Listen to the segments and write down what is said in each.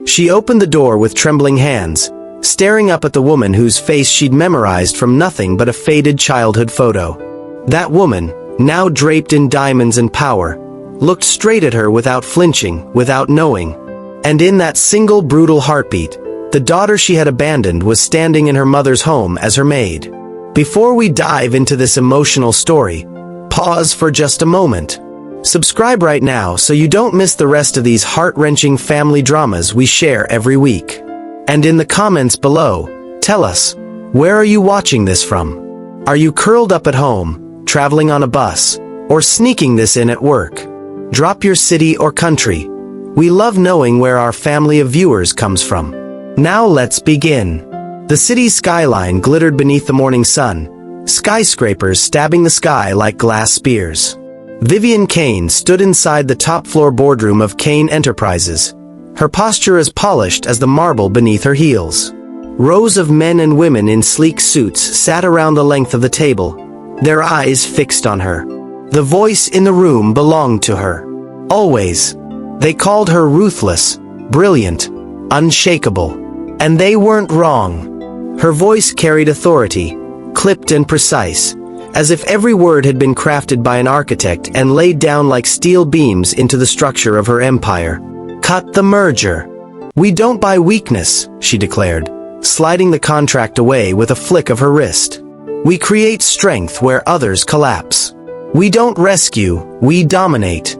She opened the door with trembling hands, staring up at the woman whose face she'd memorized from nothing but a faded childhood photo. That woman, now draped in diamonds and power, looked straight at her without flinching, without knowing. And in that single brutal heartbeat, the daughter she had abandoned was standing in her mother's home as her maid. Before we dive into this emotional story, pause for just a moment. Subscribe right now so you don't miss the rest of these heart-wrenching family dramas we share every week. And in the comments below, tell us, where are you watching this from? Are you curled up at home, traveling on a bus, or sneaking this in at work? Drop your city or country. We love knowing where our family of viewers comes from. Now let's begin. The city's skyline glittered beneath the morning sun, skyscrapers stabbing the sky like glass spears. Vivian Kane stood inside the top-floor boardroom of Kane Enterprises, her posture as polished as the marble beneath her heels. Rows of men and women in sleek suits sat around the length of the table, their eyes fixed on her. The voice in the room belonged to her. Always. They called her ruthless, brilliant, unshakable. And they weren't wrong. Her voice carried authority, clipped and precise, as if every word had been crafted by an architect and laid down like steel beams into the structure of her empire. Cut the merger. We don't buy weakness, she declared, sliding the contract away with a flick of her wrist. We create strength where others collapse. We don't rescue, we dominate.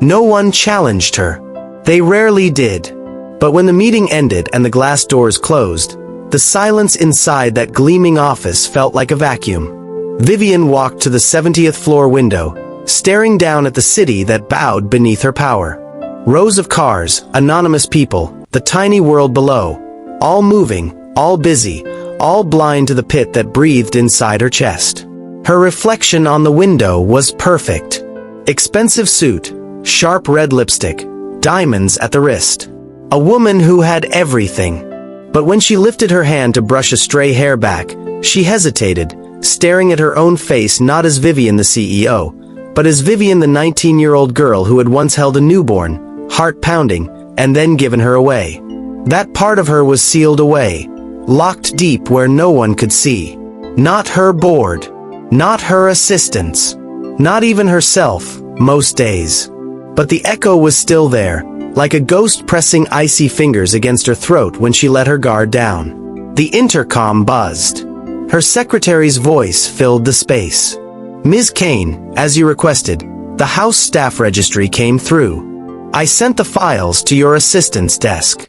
No one challenged her. They rarely did. But when the meeting ended and the glass doors closed, the silence inside that gleaming office felt like a vacuum. Vivian walked to the 70th floor window, staring down at the city that bowed beneath her power. Rows of cars, anonymous people, the tiny world below, all moving, all busy, all blind to the pit that breathed inside her chest. Her reflection on the window was perfect. Expensive suit, sharp red lipstick, diamonds at the wrist. A woman who had everything. But when she lifted her hand to brush a stray hair back, she hesitated, staring at her own face not as Vivian the CEO, but as Vivian the 19-year-old girl who had once held a newborn, heart pounding, and then given her away. That part of her was sealed away, locked deep where no one could see. Not her board, not her assistants, not even herself, most days. But the echo was still there, like a ghost pressing icy fingers against her throat when she let her guard down. The intercom buzzed. Her secretary's voice filled the space. Ms. Kane, as you requested, the House Staff Registry came through. I sent the files to your assistant's desk.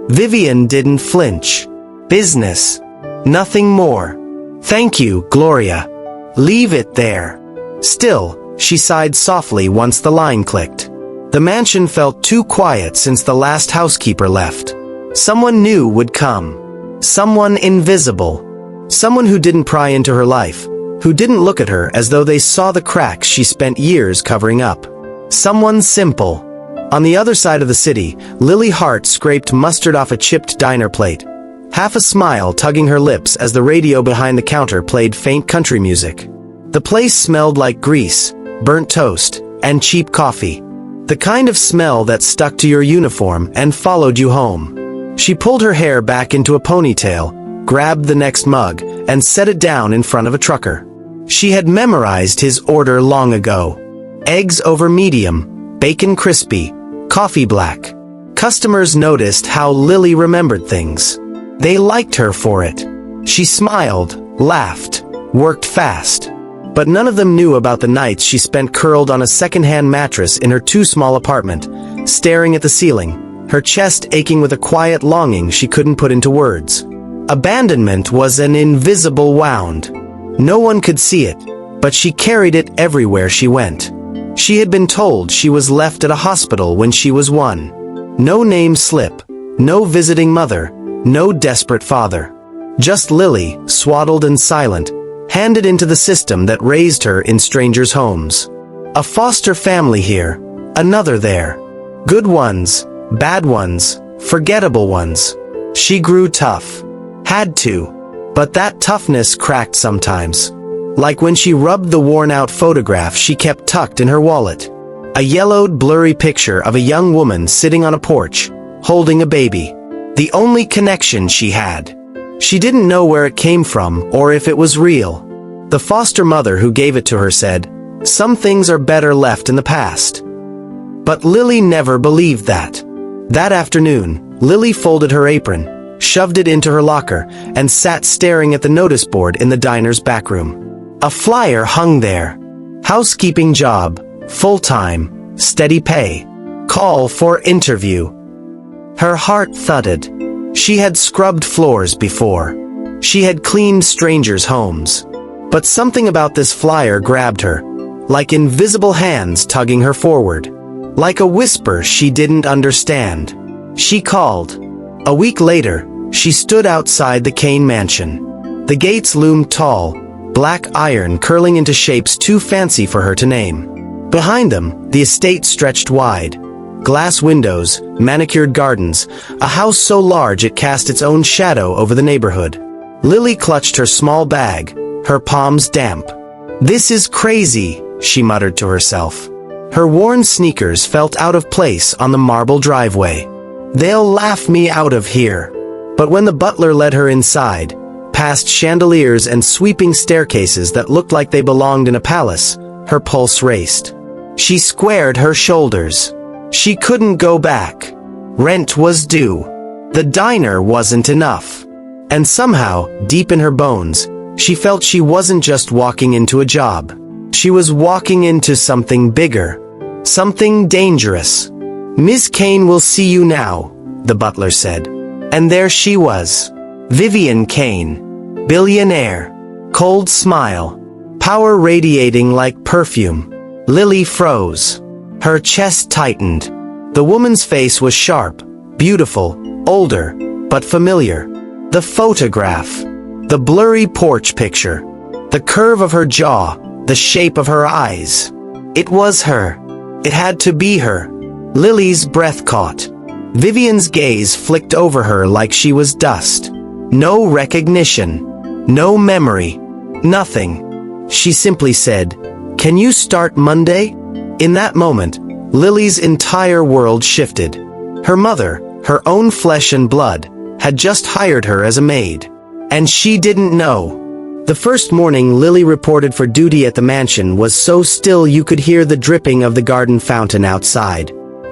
Vivian didn't flinch. Business. Nothing more. Thank you, Gloria. Leave it there. Still, she sighed softly once the line clicked. The mansion felt too quiet since the last housekeeper left. Someone new would come. Someone invisible. Someone who didn't pry into her life, who didn't look at her as though they saw the cracks she spent years covering up. Someone simple. On the other side of the city, Lily Hart scraped mustard off a chipped diner plate, half a smile tugging her lips as the radio behind the counter played faint country music. The place smelled like grease, burnt toast, and cheap coffee. The kind of smell that stuck to your uniform and followed you home. She pulled her hair back into a ponytail, grabbed the next mug, and set it down in front of a trucker. She had memorized his order long ago. Eggs over medium, bacon crispy, coffee black. Customers noticed how Lily remembered things. They liked her for it. She smiled, laughed, worked fast. But none of them knew about the nights she spent curled on a second-hand mattress in her too-small apartment, staring at the ceiling, her chest aching with a quiet longing she couldn't put into words. Abandonment was an invisible wound. No one could see it, but she carried it everywhere she went. She had been told she was left at a hospital when she was 1. No name slip, no visiting mother, no desperate father. Just Lily, swaddled and silent, handed into the system that raised her in strangers' homes. A foster family here, another there. Good ones, bad ones, forgettable ones. She grew tough. Had to. But that toughness cracked sometimes. Like when she rubbed the worn-out photograph she kept tucked in her wallet. A yellowed, blurry picture of a young woman sitting on a porch, holding a baby. The only connection she had. She didn't know where it came from or if it was real. The foster mother who gave it to her said, "Some things are better left in the past." But Lily never believed that. That afternoon, Lily folded her apron, shoved it into her locker, and sat staring at the notice board in the diner's back room. A flyer hung there. Housekeeping job, full-time, steady pay. Call for interview. Her heart thudded. She had scrubbed floors before. She had cleaned strangers' homes. But something about this flyer grabbed her, like invisible hands tugging her forward. Like a whisper she didn't understand. She called. A week later, she stood outside the Kane mansion. The gates loomed tall, black iron curling into shapes too fancy for her to name. Behind them, the estate stretched wide. Glass windows, manicured gardens, a house so large it cast its own shadow over the neighborhood. Lily clutched her small bag, her palms damp. "This is crazy," she muttered to herself. Her worn sneakers felt out of place on the marble driveway. "They'll laugh me out of here." But when the butler led her inside, past chandeliers and sweeping staircases that looked like they belonged in a palace, her pulse raced. She squared her shoulders. She couldn't go back. Rent was due. The diner wasn't enough. And somehow, deep in her bones, she felt she wasn't just walking into a job. She was walking into something bigger. Something dangerous. "Miss Kane will see you now," the butler said. And there she was. Vivian Kane. Billionaire. Cold smile. Power radiating like perfume. Lily froze. Her chest tightened. The woman's face was sharp, beautiful, older, but familiar. The photograph. The blurry porch picture. The curve of her jaw. The shape of her eyes. It was her. It had to be her. Lily's breath caught. Vivian's gaze flicked over her like she was dust. No recognition. No memory. Nothing. She simply said, "Can you start Monday?" In that moment, Lily's entire world shifted. Her mother, her own flesh and blood, had just hired her as a maid. And she didn't know. The first morning Lily reported for duty at the mansion was so still you could hear the dripping of the garden fountain outside.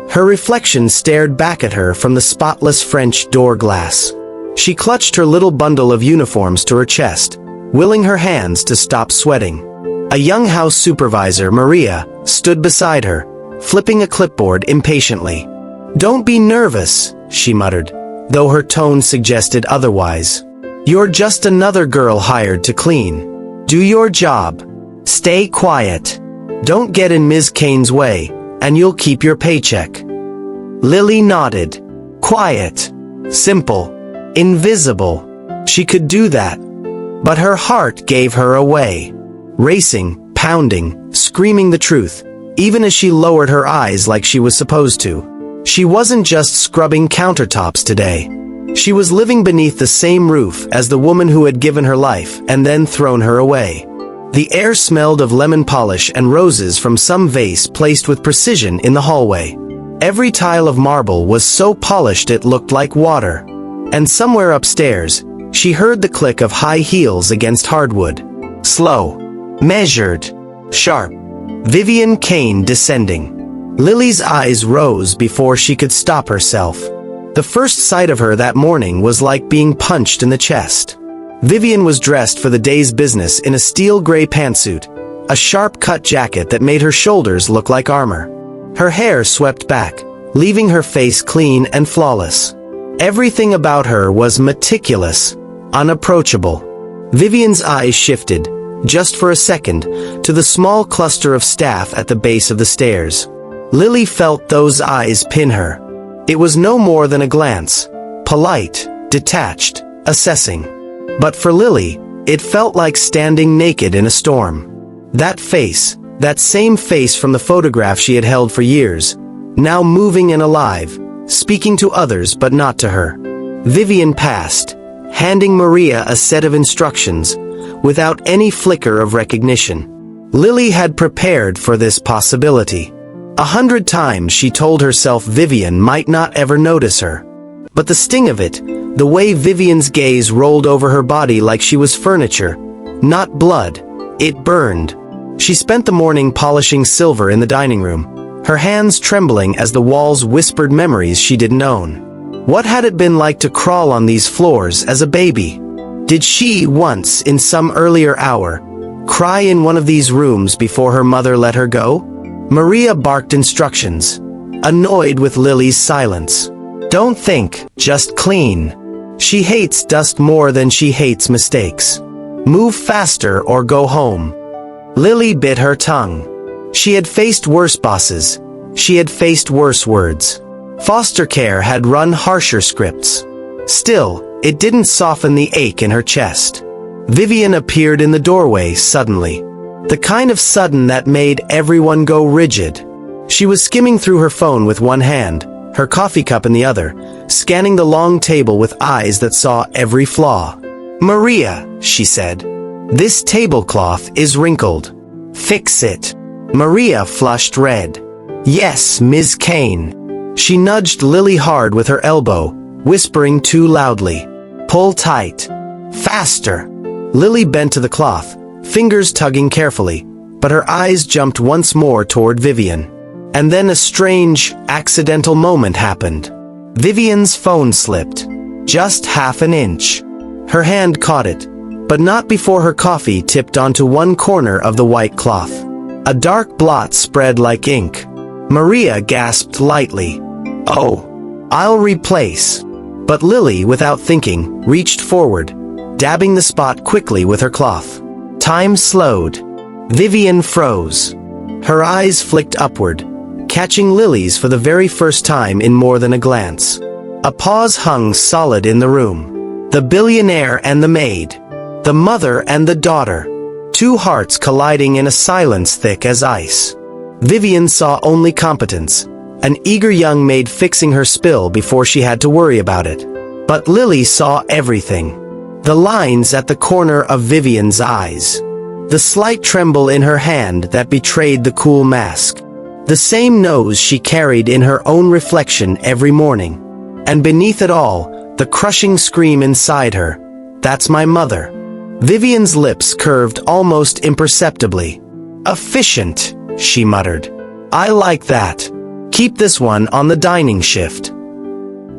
Her reflection stared back at her from the spotless French door glass. She clutched her little bundle of uniforms to her chest, willing her hands to stop sweating. A young house supervisor, Maria, stood beside her, flipping a clipboard impatiently. "Don't be nervous," she muttered, though her tone suggested otherwise. "You're just another girl hired to clean. Do your job. Stay quiet. Don't get in Ms. Kane's way, and you'll keep your paycheck." Lily nodded. Quiet. Simple. Invisible. She could do that. But her heart gave her away. Racing, pounding, screaming the truth, even as she lowered her eyes like she was supposed to. She wasn't just scrubbing countertops today. She was living beneath the same roof as the woman who had given her life and then thrown her away. The air smelled of lemon polish and roses from some vase placed with precision in the hallway. Every tile of marble was so polished it looked like water. And somewhere upstairs, she heard the click of high heels against hardwood. Slow. Measured. Sharp. Vivian Kane descending. Lily's eyes rose before she could stop herself. The first sight of her that morning was like being punched in the chest. Vivian was dressed for the day's business in a steel gray pantsuit, a sharp-cut jacket that made her shoulders look like armor. Her hair swept back, leaving her face clean and flawless. Everything about her was meticulous, unapproachable. Vivian's eyes shifted, just for a second, to the small cluster of staff at the base of the stairs. Lily felt those eyes pin her. It was no more than a glance, polite, detached, assessing. But for Lily, it felt like standing naked in a storm. That face, that same face from the photograph she had held for years, now moving and alive, speaking to others but not to her. Vivian passed, handing Maria a set of instructions, without any flicker of recognition. Lily had prepared for this possibility. 100 times she told herself Vivian might not ever notice her. But the sting of it, the way Vivian's gaze rolled over her body like she was furniture, not blood, it burned. She spent the morning polishing silver in the dining room, her hands trembling as the walls whispered memories she didn't own. What had it been like to crawl on these floors as a baby? Did she once, in some earlier hour, cry in one of these rooms before her mother let her go? Maria barked instructions, annoyed with Lily's silence. Don't think, just clean. She hates dust more than she hates mistakes. Move faster or go home. Lily bit her tongue. She had faced worse bosses. She had faced worse words. Foster care had run harsher scripts. Still, it didn't soften the ache in her chest. Vivian appeared in the doorway suddenly. The kind of sudden that made everyone go rigid. She was skimming through her phone with one hand, her coffee cup in the other, scanning the long table with eyes that saw every flaw. "Maria," she said, "this tablecloth is wrinkled. Fix it." Maria flushed red. "Yes, Ms. Kane." She nudged Lily hard with her elbow, whispering too loudly. "Pull tight. Faster." Lily bent to the cloth, fingers tugging carefully, but her eyes jumped once more toward Vivian. And then a strange, accidental moment happened. Vivian's phone slipped. Just half an inch. Her hand caught it, but not before her coffee tipped onto one corner of the white cloth. A dark blot spread like ink. Maria gasped lightly. "Oh, I'll replace." But Lily, without thinking, reached forward, dabbing the spot quickly with her cloth. Time slowed. Vivian froze. Her eyes flicked upward, catching Lily's for the very first time in more than a glance. A pause hung solid in the room. The billionaire and the maid. The mother and the daughter. Two hearts colliding in a silence thick as ice. Vivian saw only competence, an eager young maid fixing her spill before she had to worry about it. But Lily saw everything. The lines at the corner of Vivian's eyes. The slight tremble in her hand that betrayed the cool mask. The same nose she carried in her own reflection every morning. And beneath it all, the crushing scream inside her. "That's my mother." Vivian's lips curved almost imperceptibly. "Efficient," she muttered. "I like that. Keep this one on the dining shift."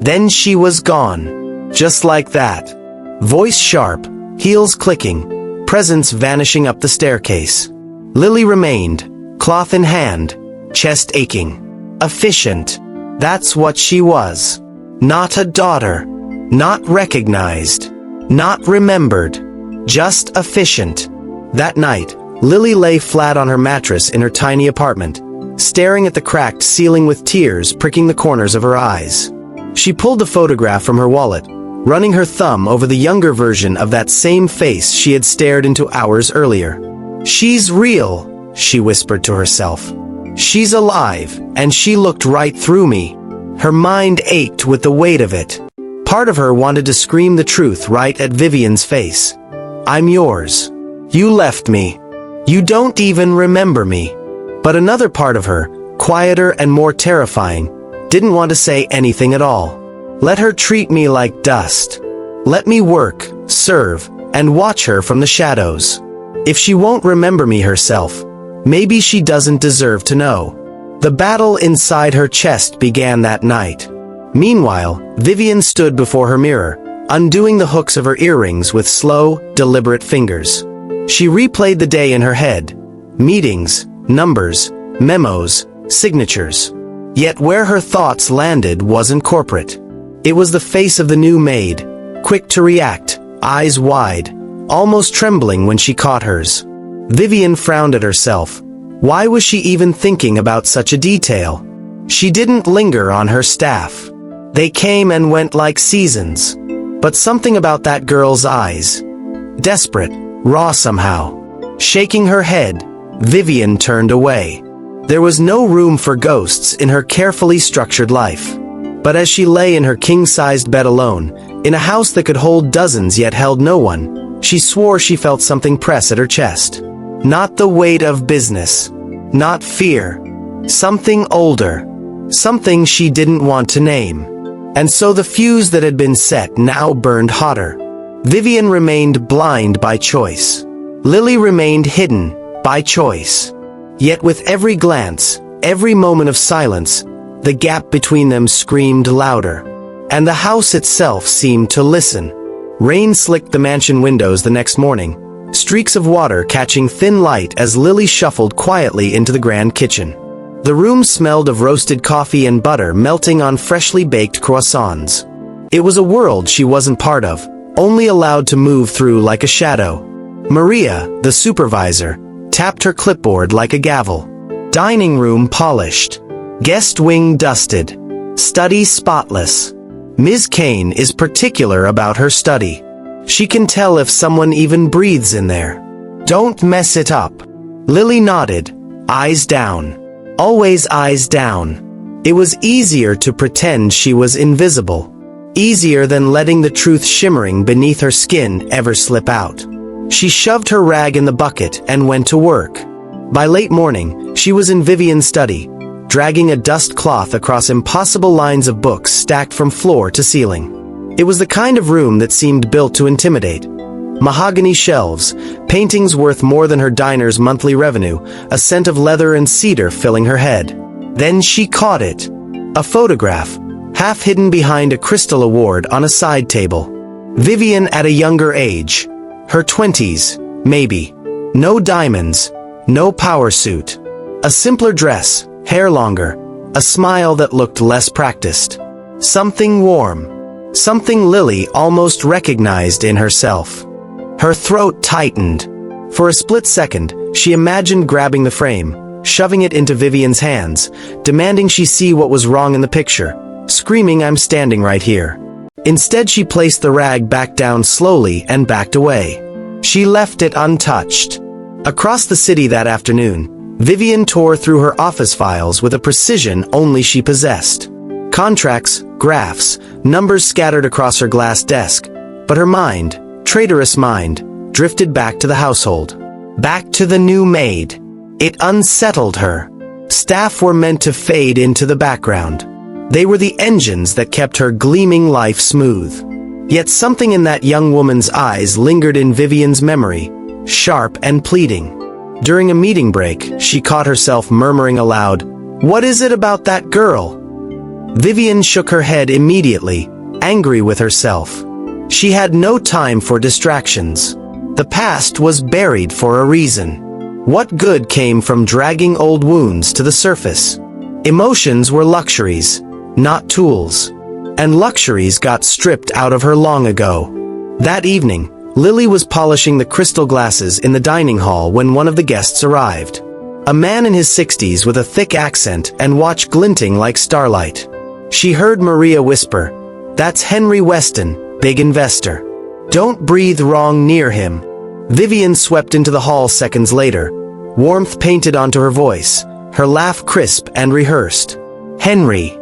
Then she was gone. Just like that. Voice sharp, heels clicking, presence vanishing up the staircase. Lily remained, cloth in hand, chest aching. Efficient. That's what she was. Not a daughter. Not recognized. Not remembered. Just efficient. That night, Lily lay flat on her mattress in her tiny apartment, staring at the cracked ceiling with tears pricking the corners of her eyes. She pulled a photograph from her wallet, running her thumb over the younger version of that same face she had stared into hours earlier. "She's real," she whispered to herself. "She's alive, and she looked right through me." Her mind ached with the weight of it. Part of her wanted to scream the truth right at Vivian's face. "I'm yours. You left me. You don't even remember me." But another part of her, quieter and more terrifying, didn't want to say anything at all. Let her treat me like dust. Let me work, serve, and watch her from the shadows. If she won't remember me herself, maybe she doesn't deserve to know. The battle inside her chest began that night. Meanwhile, Vivian stood before her mirror, undoing the hooks of her earrings with slow, deliberate fingers. She replayed the day in her head. Meetings, numbers, memos, signatures. Yet where her thoughts landed wasn't corporate. It was the face of the new maid, quick to react, eyes wide, almost trembling when she caught hers. Vivian frowned at herself. Why was she even thinking about such a detail? She didn't linger on her staff. They came and went like seasons. But something about that girl's eyes. Desperate, raw somehow. Shaking her head, Vivian turned away. There was no room for ghosts in her carefully structured life. But as she lay in her king-sized bed alone, in a house that could hold dozens yet held no one, she swore she felt something press at her chest. Not the weight of business. Not fear. Something older. Something she didn't want to name. And so the fuse that had been set now burned hotter. Vivian remained blind by choice. Lily remained hidden by choice. Yet with every glance, every moment of silence, the gap between them screamed louder. And the house itself seemed to listen. Rain slicked the mansion windows the next morning, streaks of water catching thin light as Lily shuffled quietly into the grand kitchen. The room smelled of roasted coffee and butter melting on freshly baked croissants. It was a world she wasn't part of, only allowed to move through like a shadow. Maria, the supervisor, tapped her clipboard like a gavel. Dining room polished. Guest wing dusted. Study spotless. Ms. Kane is particular about her study. She can tell if someone even breathes in there. Don't mess it up. Lily nodded, eyes down. Always eyes down. It was easier to pretend she was invisible. Easier than letting the truth shimmering beneath her skin ever slip out. She shoved her rag in the bucket and went to work. By late morning, she was in Vivian's study, dragging a dust cloth across impossible lines of books stacked from floor to ceiling. It was the kind of room that seemed built to intimidate. Mahogany shelves, paintings worth more than her diner's monthly revenue, a scent of leather and cedar filling her head. Then she caught it. A photograph, half hidden behind a crystal award on a side table. Vivian at a younger age. Her 20s, maybe. No diamonds, no power suit. A simpler dress, hair longer, a smile that looked less practiced. Something warm. Something Lily almost recognized in herself. Her throat tightened. For a split second, she imagined grabbing the frame, shoving it into Vivian's hands, demanding she see what was wrong in the picture, screaming, "I'm standing right here." Instead, she placed the rag back down slowly and backed away. She left it untouched. Across the city that afternoon, Vivian tore through her office files with a precision only she possessed. Contracts, graphs, numbers scattered across her glass desk, but her mind, traitorous mind, drifted back to the household. Back to the new maid. It unsettled her. Staff were meant to fade into the background. They were the engines that kept her gleaming life smooth. Yet something in that young woman's eyes lingered in Vivian's memory, sharp and pleading. During a meeting break, she caught herself murmuring aloud, "What is it about that girl?" Vivian shook her head immediately, angry with herself. She had no time for distractions. The past was buried for a reason. What good came from dragging old wounds to the surface? Emotions were luxuries, not tools. And luxuries got stripped out of her long ago. That evening, Lily was polishing the crystal glasses in the dining hall when one of the guests arrived. A man in his 60s with a thick accent and watch glinting like starlight. She heard Maria whisper, "That's Henry Weston, big investor. Don't breathe wrong near him." Vivian swept into the hall seconds later, warmth painted onto her voice, her laugh crisp and rehearsed. "Henry.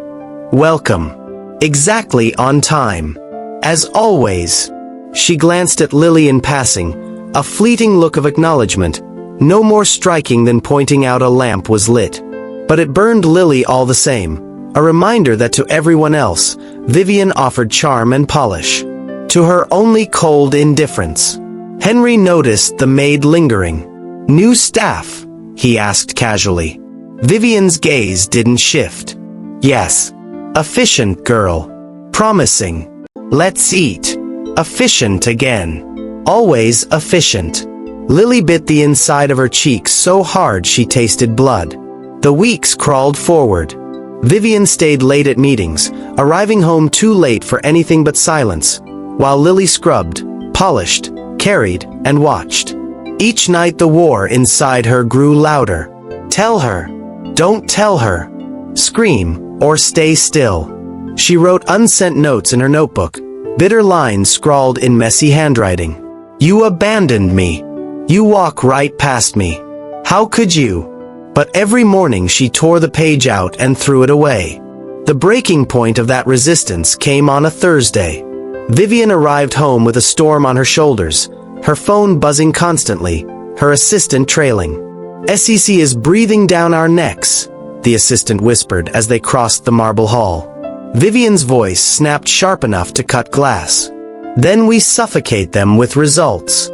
Welcome. Exactly on time. As always." She glanced at Lily in passing, a fleeting look of acknowledgement, no more striking than pointing out a lamp was lit. But it burned Lily all the same, a reminder that to everyone else, Vivian offered charm and polish. To her only cold indifference. Henry noticed the maid lingering. "New staff?" he asked casually. Vivian's gaze didn't shift. "Yes. Efficient girl. Promising. Let's eat." Efficient again. Always efficient. Lily bit the inside of her cheeks so hard she tasted blood. The weeks crawled forward. Vivian stayed late at meetings, arriving home too late for anything but silence, while Lily scrubbed, polished, carried, and watched. Each night the war inside her grew louder. Tell her. Don't tell her. Scream, or stay still. She wrote unsent notes in her notebook, bitter lines scrawled in messy handwriting. "You abandoned me. You walk right past me. How could you?" But every morning she tore the page out and threw it away. The breaking point of that resistance came on a Thursday. Vivian arrived home with a storm on her shoulders, her phone buzzing constantly, her assistant trailing. "SEC is breathing down our necks," the assistant whispered as they crossed the marble hall. Vivian's voice snapped sharp enough to cut glass. Then we suffocate them with results.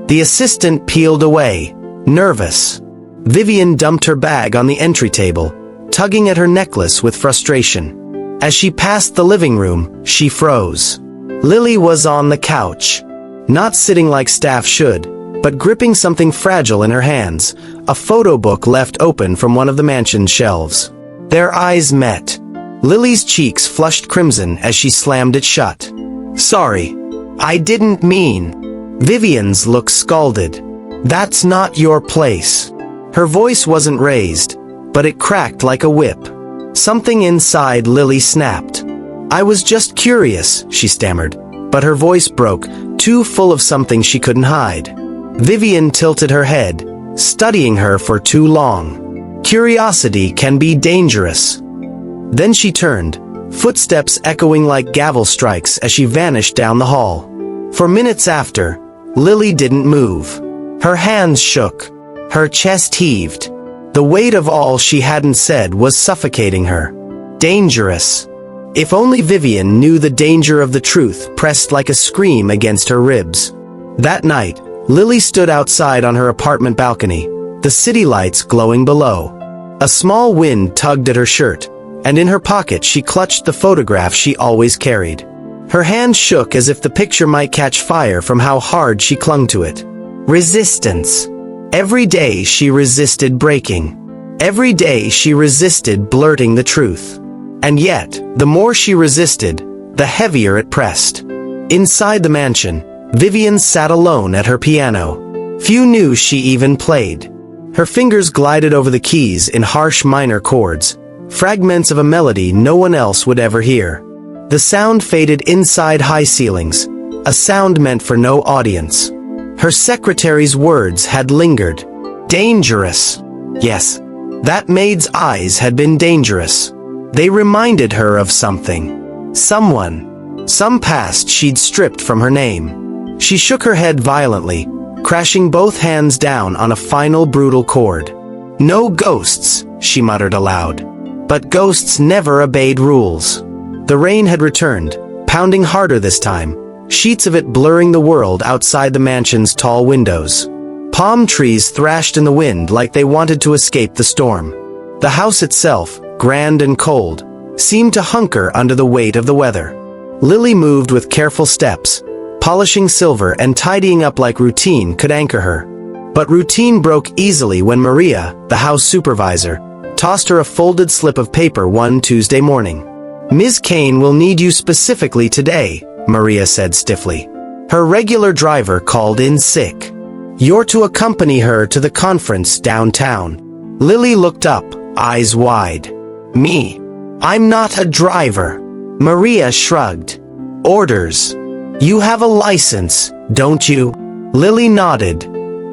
The assistant peeled away, nervous. Vivian dumped her bag on the entry table, tugging at her necklace with frustration. As she passed the living room, she froze. Lily was on the couch. Not sitting like staff should, but gripping something fragile in her hands, a photo book left open from one of the mansion's shelves. Their eyes met. Lily's cheeks flushed crimson as she slammed it shut. "Sorry, I didn't mean." Vivian's looked scalded. "That's not your place." Her voice wasn't raised, but it cracked like a whip. Something inside Lily snapped. "I was just curious," she stammered, but her voice broke, too full of something she couldn't hide. Vivian tilted her head, studying her for too long. Curiosity can be dangerous. Then she turned, footsteps echoing like gavel strikes as she vanished down the hall. For minutes after, Lily didn't move. Her hands shook. Her chest heaved. The weight of all she hadn't said was suffocating her. Dangerous. If only Vivian knew the danger of the truth pressed like a scream against her ribs. That night, Lily stood outside on her apartment balcony, the city lights glowing below. A small wind tugged at her shirt, and in her pocket she clutched the photograph she always carried. Her hand shook as if the picture might catch fire from how hard she clung to it. Resistance. Every day she resisted breaking. Every day she resisted blurting the truth. And yet, the more she resisted, the heavier it pressed. Inside the mansion, Vivian sat alone at her piano. Few knew she even played. Her fingers glided over the keys in harsh minor chords, fragments of a melody no one else would ever hear. The sound faded inside high ceilings, a sound meant for no audience. Her secretary's words had lingered. Dangerous. Yes, that maid's eyes had been dangerous. They reminded her of something. Someone. Some past she'd stripped from her name. She shook her head violently, crashing both hands down on a final brutal chord. "No ghosts," she muttered aloud. But ghosts never obeyed rules. The rain had returned, pounding harder this time, sheets of it blurring the world outside the mansion's tall windows. Palm trees thrashed in the wind like they wanted to escape the storm. The house itself, grand and cold, seemed to hunker under the weight of the weather. Lily moved with careful steps, polishing silver and tidying up like routine could anchor her. But routine broke easily when Maria, the house supervisor, tossed her a folded slip of paper one Tuesday morning. "Ms. Kane will need you specifically today," Maria said stiffly. Her regular driver called in sick. "You're to accompany her to the conference downtown." Lily looked up, eyes wide. "Me? I'm not a driver." Maria shrugged. "Orders. You have a license, don't you?" Lily nodded,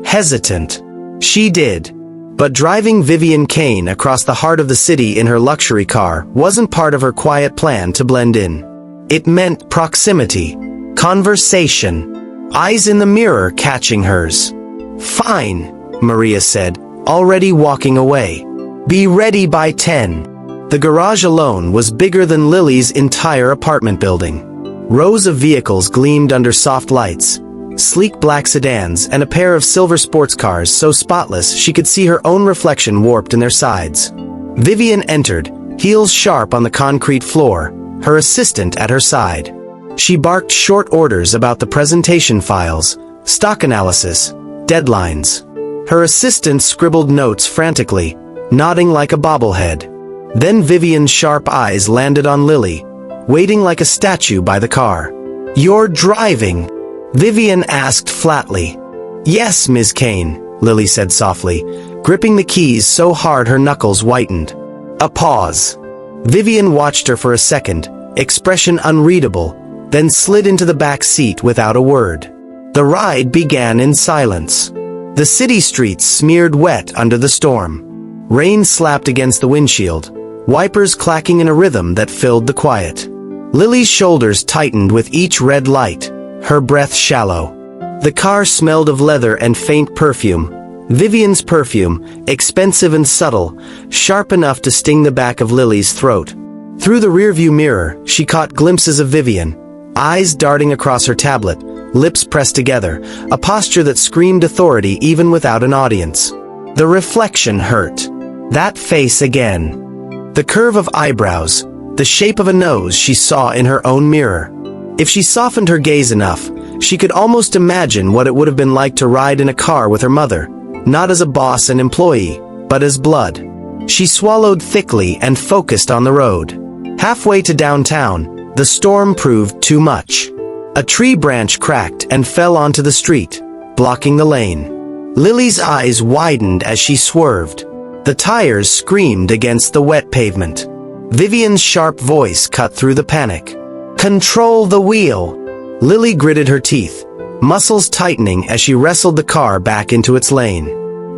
hesitant. She did. But driving Vivian Kane across the heart of the city in her luxury car wasn't part of her quiet plan to blend in. It meant proximity, conversation, eyes in the mirror catching hers. "Fine," Maria said, already walking away. "Be ready by 10. The garage alone was bigger than Lily's entire apartment building. Rows of vehicles gleamed under soft lights, sleek black sedans and a pair of silver sports cars so spotless she could see her own reflection warped in their sides. Vivian entered, heels sharp on the concrete floor, her assistant at her side. She barked short orders about the presentation files, stock analysis, deadlines. Her assistant scribbled notes frantically, nodding like a bobblehead. Then Vivian's sharp eyes landed on Lily, waiting like a statue by the car. "You're driving?" Vivian asked flatly. "Yes, Ms. Kane," Lily said softly, gripping the keys so hard her knuckles whitened. A pause. Vivian watched her for a second, expression unreadable, then slid into the back seat without a word. The ride began in silence. The city streets smeared wet under the storm. Rain slapped against the windshield, wipers clacking in a rhythm that filled the quiet. Lily's shoulders tightened with each red light, her breath shallow. The car smelled of leather and faint perfume, Vivian's perfume, expensive and subtle, sharp enough to sting the back of Lily's throat. Through the rearview mirror, she caught glimpses of Vivian, eyes darting across her tablet, lips pressed together, a posture that screamed authority even without an audience. The reflection hurt. That face again. The curve of eyebrows, the shape of a nose she saw in her own mirror. If she softened her gaze enough, she could almost imagine what it would have been like to ride in a car with her mother, not as a boss and employee, but as blood. She swallowed thickly and focused on the road. Halfway to downtown, the storm proved too much. A tree branch cracked and fell onto the street, blocking the lane. Lily's eyes widened as she swerved. The tires screamed against the wet pavement. Vivian's sharp voice cut through the panic. "Control the wheel!" Lily gritted her teeth, muscles tightening as she wrestled the car back into its lane.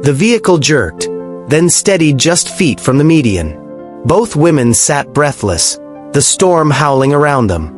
The vehicle jerked, then steadied just feet from the median. Both women sat breathless, the storm howling around them.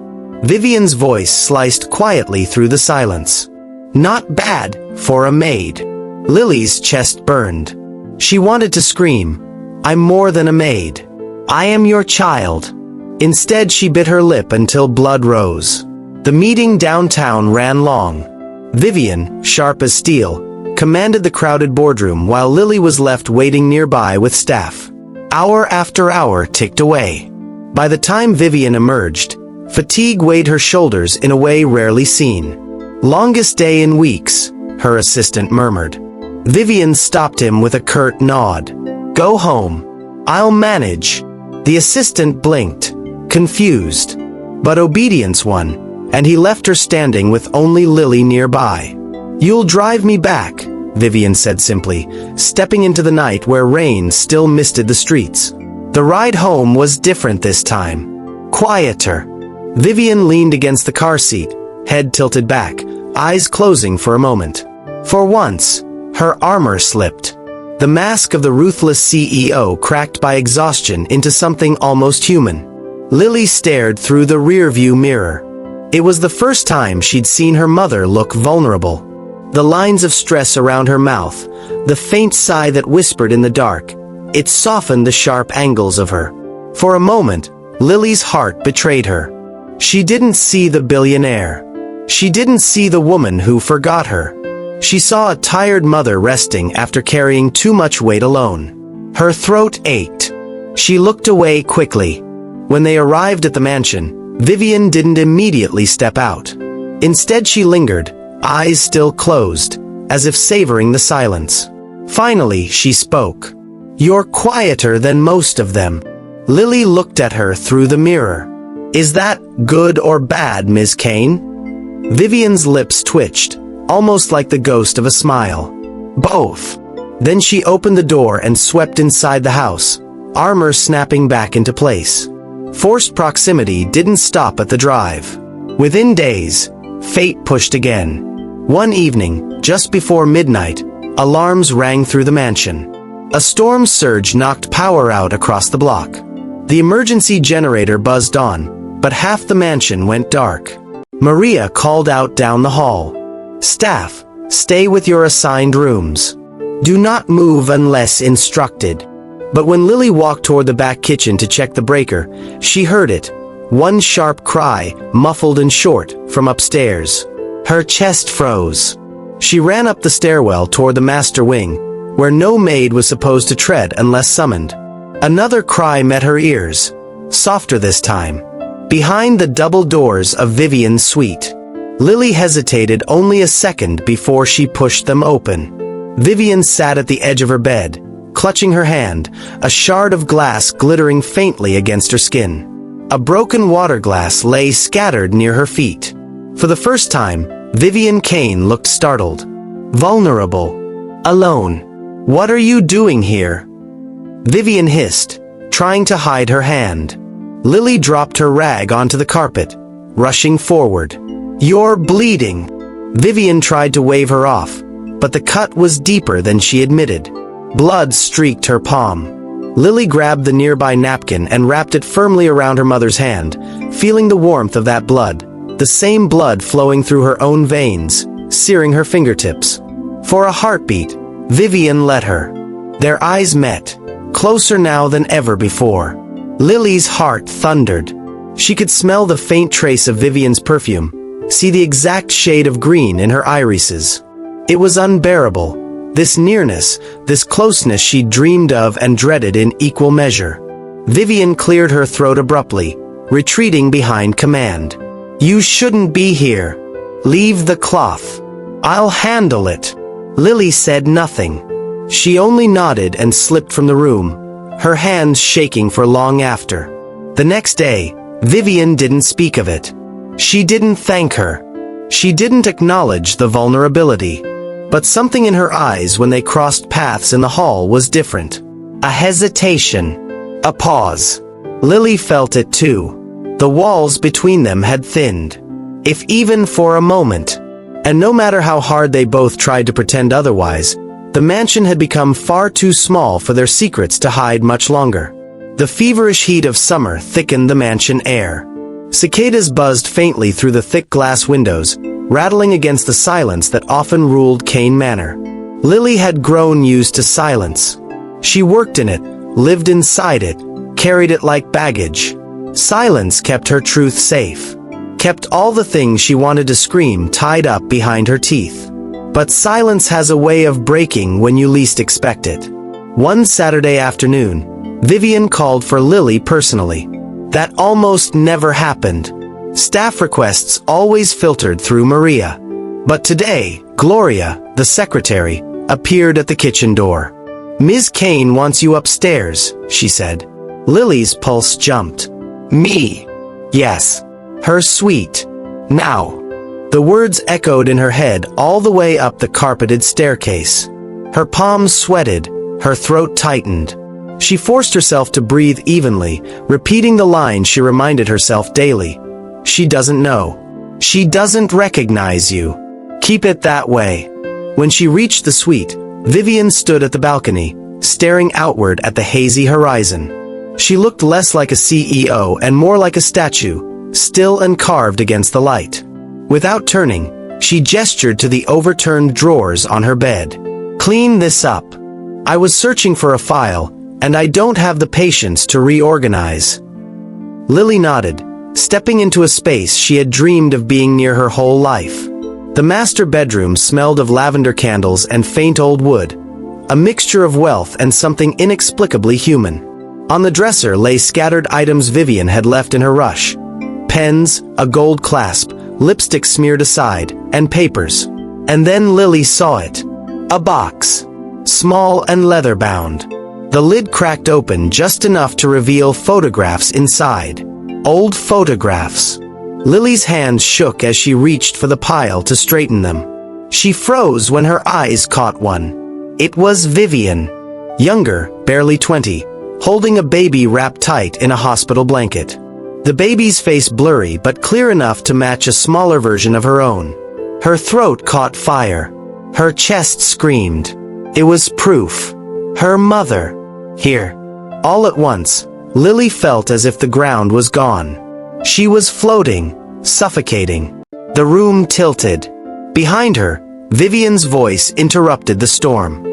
Vivian's voice sliced quietly through the silence. "Not bad, for a maid." Lily's chest burned. She wanted to scream, "I'm more than a maid. I am your child." Instead, she bit her lip until blood rose. The meeting downtown ran long. Vivian, sharp as steel, commanded the crowded boardroom while Lily was left waiting nearby with staff. Hour after hour ticked away. By the time Vivian emerged, fatigue weighed her shoulders in a way rarely seen. "Longest day in weeks," her assistant murmured. Vivian stopped him with a curt nod. "Go home. I'll manage." The assistant blinked, confused, but obedience won, and he left her standing with only Lily nearby. "You'll drive me back," Vivian said simply, stepping into the night where rain still misted the streets. The ride home was different this time. Quieter. Vivian leaned against the car seat, head tilted back, eyes closing for a moment. For once, her armor slipped. The mask of the ruthless CEO cracked by exhaustion into something almost human. Lily stared through the rearview mirror. It was the first time she'd seen her mother look vulnerable. The lines of stress around her mouth, the faint sigh that whispered in the dark, it softened the sharp angles of her. For a moment, Lily's heart betrayed her. She didn't see the billionaire. She didn't see the woman who forgot her. She saw a tired mother resting after carrying too much weight alone. Her throat ached. She looked away quickly. When they arrived at the mansion, Vivian didn't immediately step out. Instead, she lingered, eyes still closed, as if savoring the silence. Finally, she spoke. "You're quieter than most of them." Lily looked at her through the mirror. "Is that good or bad, Ms. Kane?" Vivian's lips twitched, almost like the ghost of a smile. "Both." Then she opened the door and swept inside the house, armor snapping back into place. Forced proximity didn't stop at the drive. Within days, fate pushed again. One evening, just before midnight, alarms rang through the mansion. A storm surge knocked power out across the block. The emergency generator buzzed on, but half the mansion went dark. Maria called out down the hall. "Staff, stay with your assigned rooms. Do not move unless instructed." But when Lily walked toward the back kitchen to check the breaker, she heard it. One sharp cry, muffled and short, from upstairs. Her chest froze. She ran up the stairwell toward the master wing, where no maid was supposed to tread unless summoned. Another cry met her ears, softer this time. Behind the double doors of Vivian's suite. Lily hesitated only a second before she pushed them open. Vivian sat at the edge of her bed, clutching her hand, a shard of glass glittering faintly against her skin. A broken water glass lay scattered near her feet. For the first time, Vivian Kane looked startled. Vulnerable. Alone. "What are you doing here?" Vivian hissed, trying to hide her hand. Lily dropped her rag onto the carpet, rushing forward. "You're bleeding." Vivian tried to wave her off, but the cut was deeper than she admitted. Blood streaked her palm. Lily grabbed the nearby napkin and wrapped it firmly around her mother's hand, feeling the warmth of that blood, the same blood flowing through her own veins, searing her fingertips. For a heartbeat, Vivian let her. Their eyes met, closer now than ever before. Lily's heart thundered. She could smell the faint trace of Vivian's perfume, see the exact shade of green in her irises. It was unbearable, this nearness, this closeness she'd dreamed of and dreaded in equal measure. Vivian cleared her throat abruptly, retreating behind command. "You shouldn't be here. Leave the cloth. I'll handle it." Lily said nothing. She only nodded and slipped from the room, her hands shaking for long after. The next day, Vivian didn't speak of it. She didn't thank her. She didn't acknowledge the vulnerability. But something in her eyes when they crossed paths in the hall was different. A hesitation. A pause. Lily felt it too. The walls between them had thinned. If even for a moment. And no matter how hard they both tried to pretend otherwise, the mansion had become far too small for their secrets to hide much longer. The feverish heat of summer thickened the mansion air. Cicadas buzzed faintly through the thick glass windows, rattling against the silence that often ruled Kane Manor. Lily had grown used to silence. She worked in it, lived inside it, carried it like baggage. Silence kept her truth safe, kept all the things she wanted to scream tied up behind her teeth. But silence has a way of breaking when you least expect it. One Saturday afternoon, Vivian called for Lily personally. That almost never happened. Staff requests always filtered through Maria. But today, Gloria, the secretary, appeared at the kitchen door. "Ms. Kane wants you upstairs," she said. Lily's pulse jumped. "Me?" "Yes. Her suite. Now." The words echoed in her head all the way up the carpeted staircase. Her palms sweated, her throat tightened. She forced herself to breathe evenly, repeating the line she reminded herself daily. "She doesn't know. She doesn't recognize you. Keep it that way." When she reached the suite, Vivian stood at the balcony, staring outward at the hazy horizon. She looked less like a CEO and more like a statue, still and carved against the light. Without turning, she gestured to the overturned drawers on her bed. "Clean this up. I was searching for a file, and I don't have the patience to reorganize." Lily nodded, stepping into a space she had dreamed of being near her whole life. The master bedroom smelled of lavender candles and faint old wood, a mixture of wealth and something inexplicably human. On the dresser lay scattered items Vivian had left in her rush. Pens, a gold clasp, lipstick smeared aside, and papers. And then Lily saw it. A box. Small and leather-bound. The lid cracked open just enough to reveal photographs inside. Old photographs. Lily's hands shook as she reached for the pile to straighten them. She froze when her eyes caught one. It was Vivian. Younger, barely 20, holding a baby wrapped tight in a hospital blanket. The baby's face blurry but clear enough to match a smaller version of her own. Her throat caught fire. Her chest screamed. It was proof. Her mother. Here. All at once, Lily felt as if the ground was gone. She was floating, suffocating. The room tilted. Behind her, Vivian's voice interrupted the storm.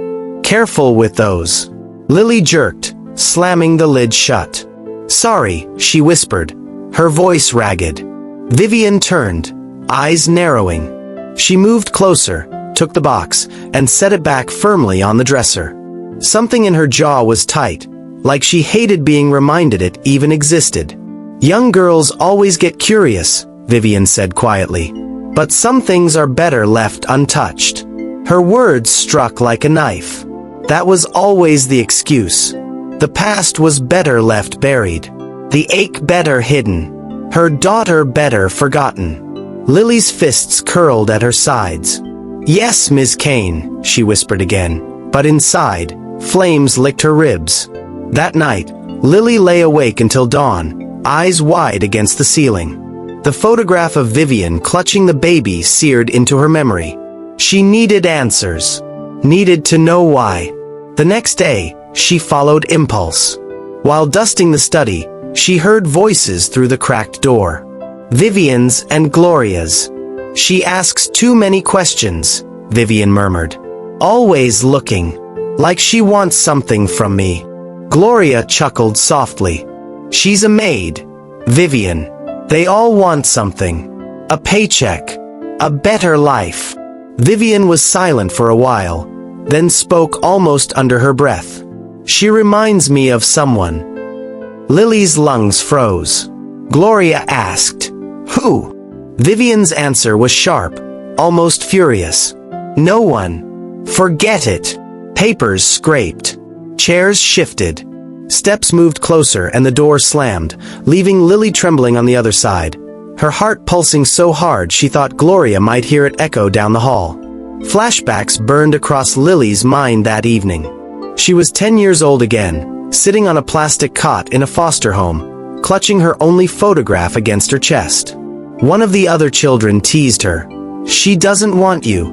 "Careful with those." Lily jerked, slamming the lid shut. "Sorry," she whispered, her voice ragged. Vivian turned, eyes narrowing. She moved closer, took the box, and set it back firmly on the dresser. Something in her jaw was tight, like she hated being reminded it even existed. "Young girls always get curious," Vivian said quietly. "But some things are better left untouched." Her words struck like a knife. That was always the excuse. The past was better left buried. The ache better hidden. Her daughter better forgotten. Lily's fists curled at her sides. "Yes, Ms. Kane," she whispered again, but inside, flames licked her ribs. That night, Lily lay awake until dawn, eyes wide against the ceiling. The photograph of Vivian clutching the baby seared into her memory. She needed answers. Needed to know why. The next day, she followed impulse. While dusting the study, she heard voices through the cracked door. Vivian's and Gloria's. "She asks too many questions," Vivian murmured. Always looking. Like she wants something from me. Gloria chuckled softly. She's a maid. Vivian. They all want something. A paycheck. A better life. Vivian was silent for a while, then spoke almost under her breath. She reminds me of someone. Lily's lungs froze. Gloria asked, "Who?" Vivian's answer was sharp, almost furious. "No one. Forget it." Papers scraped. Chairs shifted. Steps moved closer and the door slammed, leaving Lily trembling on the other side. Her heart pulsing so hard she thought Gloria might hear it echo down the hall. Flashbacks burned across Lily's mind that evening. She was 10 years old again, sitting on a plastic cot in a foster home, clutching her only photograph against her chest. One of the other children teased her. "She doesn't want you.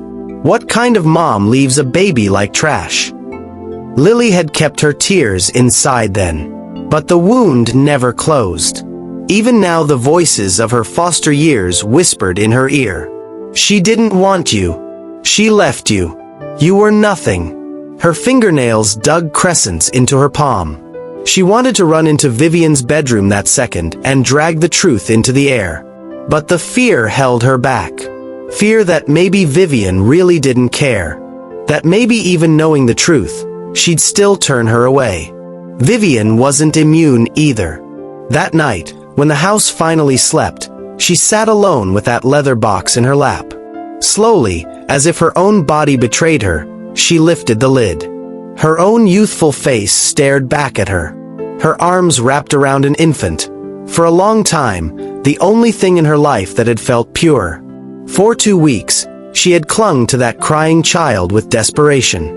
What kind of mom leaves a baby like trash?" Lily had kept her tears inside then. But the wound never closed. Even now the voices of her foster years whispered in her ear. "She didn't want you. She left you. You were nothing." Her fingernails dug crescents into her palm. She wanted to run into Vivian's bedroom that second and drag the truth into the air. But the fear held her back. Fear that maybe Vivian really didn't care. That maybe even knowing the truth, she'd still turn her away. Vivian wasn't immune either. That night, when the house finally slept, she sat alone with that leather box in her lap. Slowly, as if her own body betrayed her, she lifted the lid. Her own youthful face stared back at her. Her arms wrapped around an infant. For a long time, the only thing in her life that had felt pure. For 2 weeks, she had clung to that crying child with desperation.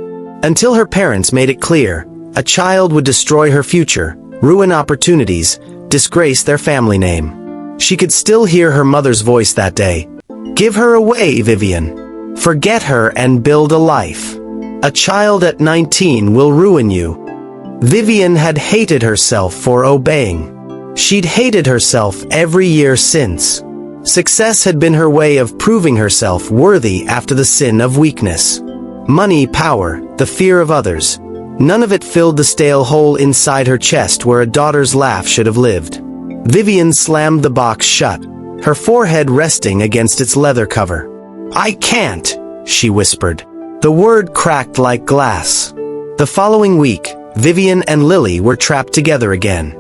Until her parents made it clear, a child would destroy her future, ruin opportunities, disgrace their family name. She could still hear her mother's voice that day. "Give her away, Vivian. Forget her and build a life. A child at 19 will ruin you." Vivian had hated herself for obeying. She'd hated herself every year since. Success had been her way of proving herself worthy after the sin of weakness. Money, power, the fear of others. None of it filled the stale hole inside her chest where a daughter's laugh should have lived. Vivian slammed the box shut, her forehead resting against its leather cover. "I can't," she whispered. The word cracked like glass. The following week, Vivian and Lily were trapped together again.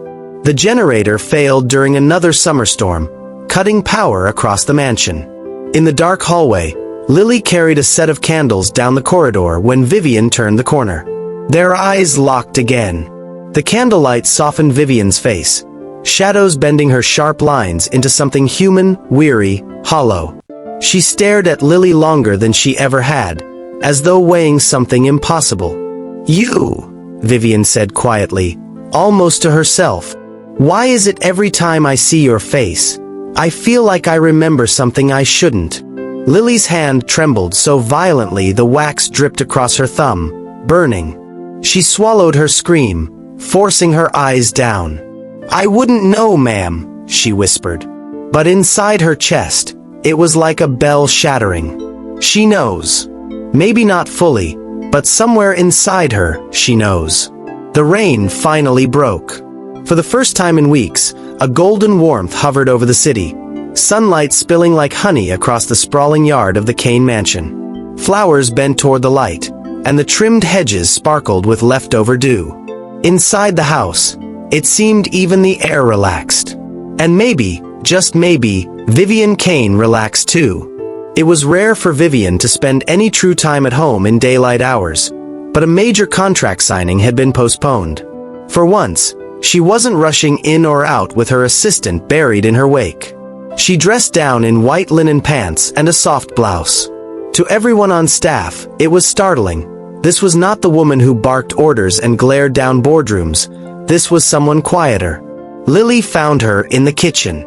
The generator failed during another summer storm, cutting power across the mansion. In the dark hallway, Lily carried a set of candles down the corridor when Vivian turned the corner. Their eyes locked again. The candlelight softened Vivian's face, shadows bending her sharp lines into something human, weary, hollow. She stared at Lily longer than she ever had, as though weighing something impossible. "You," Vivian said quietly, almost to herself. "Why is it every time I see your face, I feel like I remember something I shouldn't?" Lily's hand trembled so violently the wax dripped across her thumb, burning. She swallowed her scream, forcing her eyes down. "I wouldn't know, ma'am," she whispered. But inside her chest, it was like a bell shattering. She knows. Maybe not fully, but somewhere inside her, she knows. The rain finally broke. For the first time in weeks, a golden warmth hovered over the city, sunlight spilling like honey across the sprawling yard of the Kane mansion. Flowers bent toward the light, and the trimmed hedges sparkled with leftover dew. Inside the house, it seemed even the air relaxed. And maybe, just maybe, Vivian Kane relaxed too. It was rare for Vivian to spend any true time at home in daylight hours, but a major contract signing had been postponed. For once, she wasn't rushing in or out with her assistant buried in her wake. She dressed down in white linen pants and a soft blouse. To everyone on staff, it was startling. This was not the woman who barked orders and glared down boardrooms. This was someone quieter. Lily found her in the kitchen.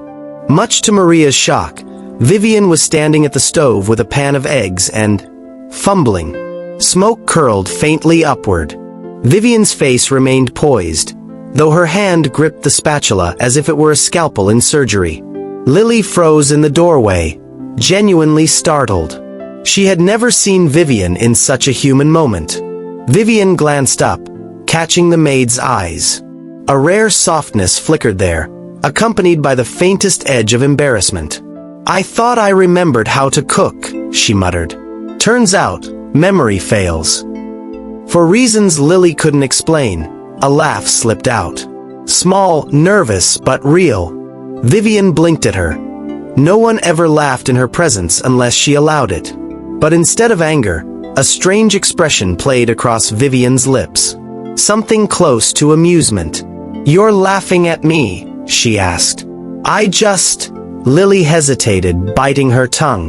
Much to Maria's shock, Vivian was standing at the stove with a pan of eggs and fumbling. Smoke curled faintly upward. Vivian's face remained poised, though her hand gripped the spatula as if it were a scalpel in surgery. Lily froze in the doorway, genuinely startled. She had never seen Vivian in such a human moment. Vivian glanced up, catching the maid's eyes. A rare softness flickered there, accompanied by the faintest edge of embarrassment. "I thought I remembered how to cook," she muttered. "Turns out, memory fails." For reasons Lily couldn't explain, a laugh slipped out. Small, nervous, but real. Vivian blinked at her. No one ever laughed in her presence unless she allowed it. But instead of anger, a strange expression played across Vivian's lips. Something close to amusement. "You're laughing at me?" she asked. Lily hesitated, biting her tongue.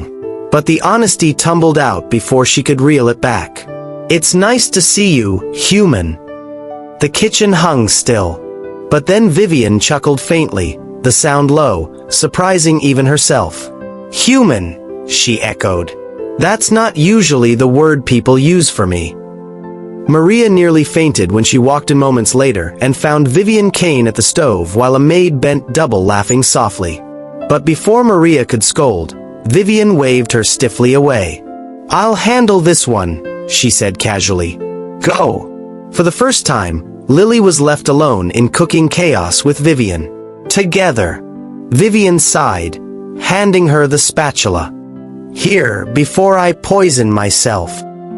But the honesty tumbled out before she could reel it back. "It's nice to see you, human." The kitchen hung still. But then Vivian chuckled faintly, the sound low, surprising even herself. "Human," she echoed. "That's not usually the word people use for me." Maria nearly fainted when she walked in moments later and found Vivian Kane at the stove while a maid bent double laughing softly. But before Maria could scold, Vivian waved her stiffly away. "I'll handle this one," she said casually. "Go." For the first time, Lily was left alone in cooking chaos with Vivian. Together. Vivian sighed, handing her the spatula. "Here, before I poison myself."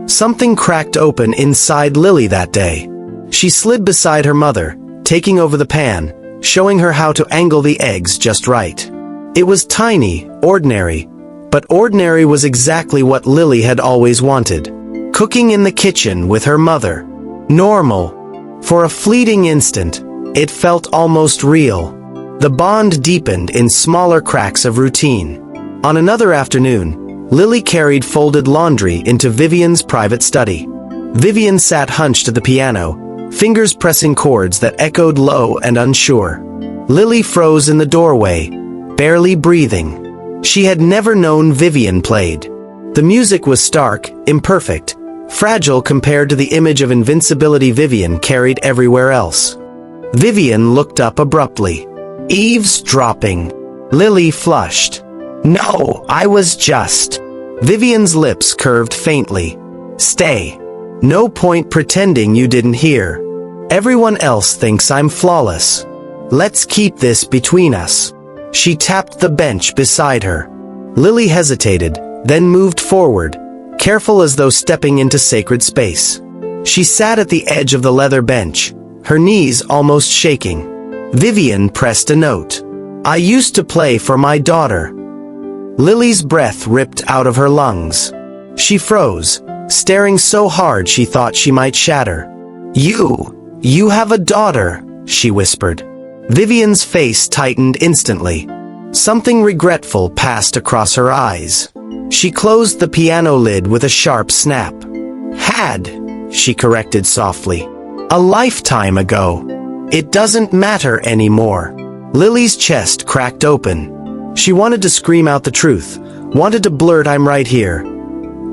Something cracked open inside Lily that day. She slid beside her mother, taking over the pan, showing her how to angle the eggs just right. It was tiny, ordinary, but ordinary was exactly what Lily had always wanted. Cooking in the kitchen with her mother. Normal. For a fleeting instant, it felt almost real. The bond deepened in smaller cracks of routine. On another afternoon, Lily carried folded laundry into Vivian's private study. Vivian sat hunched at the piano, fingers pressing chords that echoed low and unsure. Lily froze in the doorway, barely breathing. She had never known Vivian played. The music was stark, imperfect, fragile compared to the image of invincibility Vivian carried everywhere else. Vivian looked up abruptly. "Eavesdropping." Lily flushed. "No, I was just..." Vivian's lips curved faintly. "Stay. No point pretending you didn't hear. Everyone else thinks I'm flawless. Let's keep this between us." She tapped the bench beside her. Lily hesitated, then moved forward, careful as though stepping into sacred space. She sat at the edge of the leather bench, her knees almost shaking. Vivian pressed a note. "I used to play for my daughter." Lily's breath ripped out of her lungs. She froze, staring so hard she thought she might shatter. You have a daughter," she whispered. Vivian's face tightened instantly. Something regretful passed across her eyes. She closed the piano lid with a sharp snap. "Had," she corrected softly. "A lifetime ago. It doesn't matter anymore." Lily's chest cracked open. She wanted to scream out the truth, wanted to blurt "I'm right here."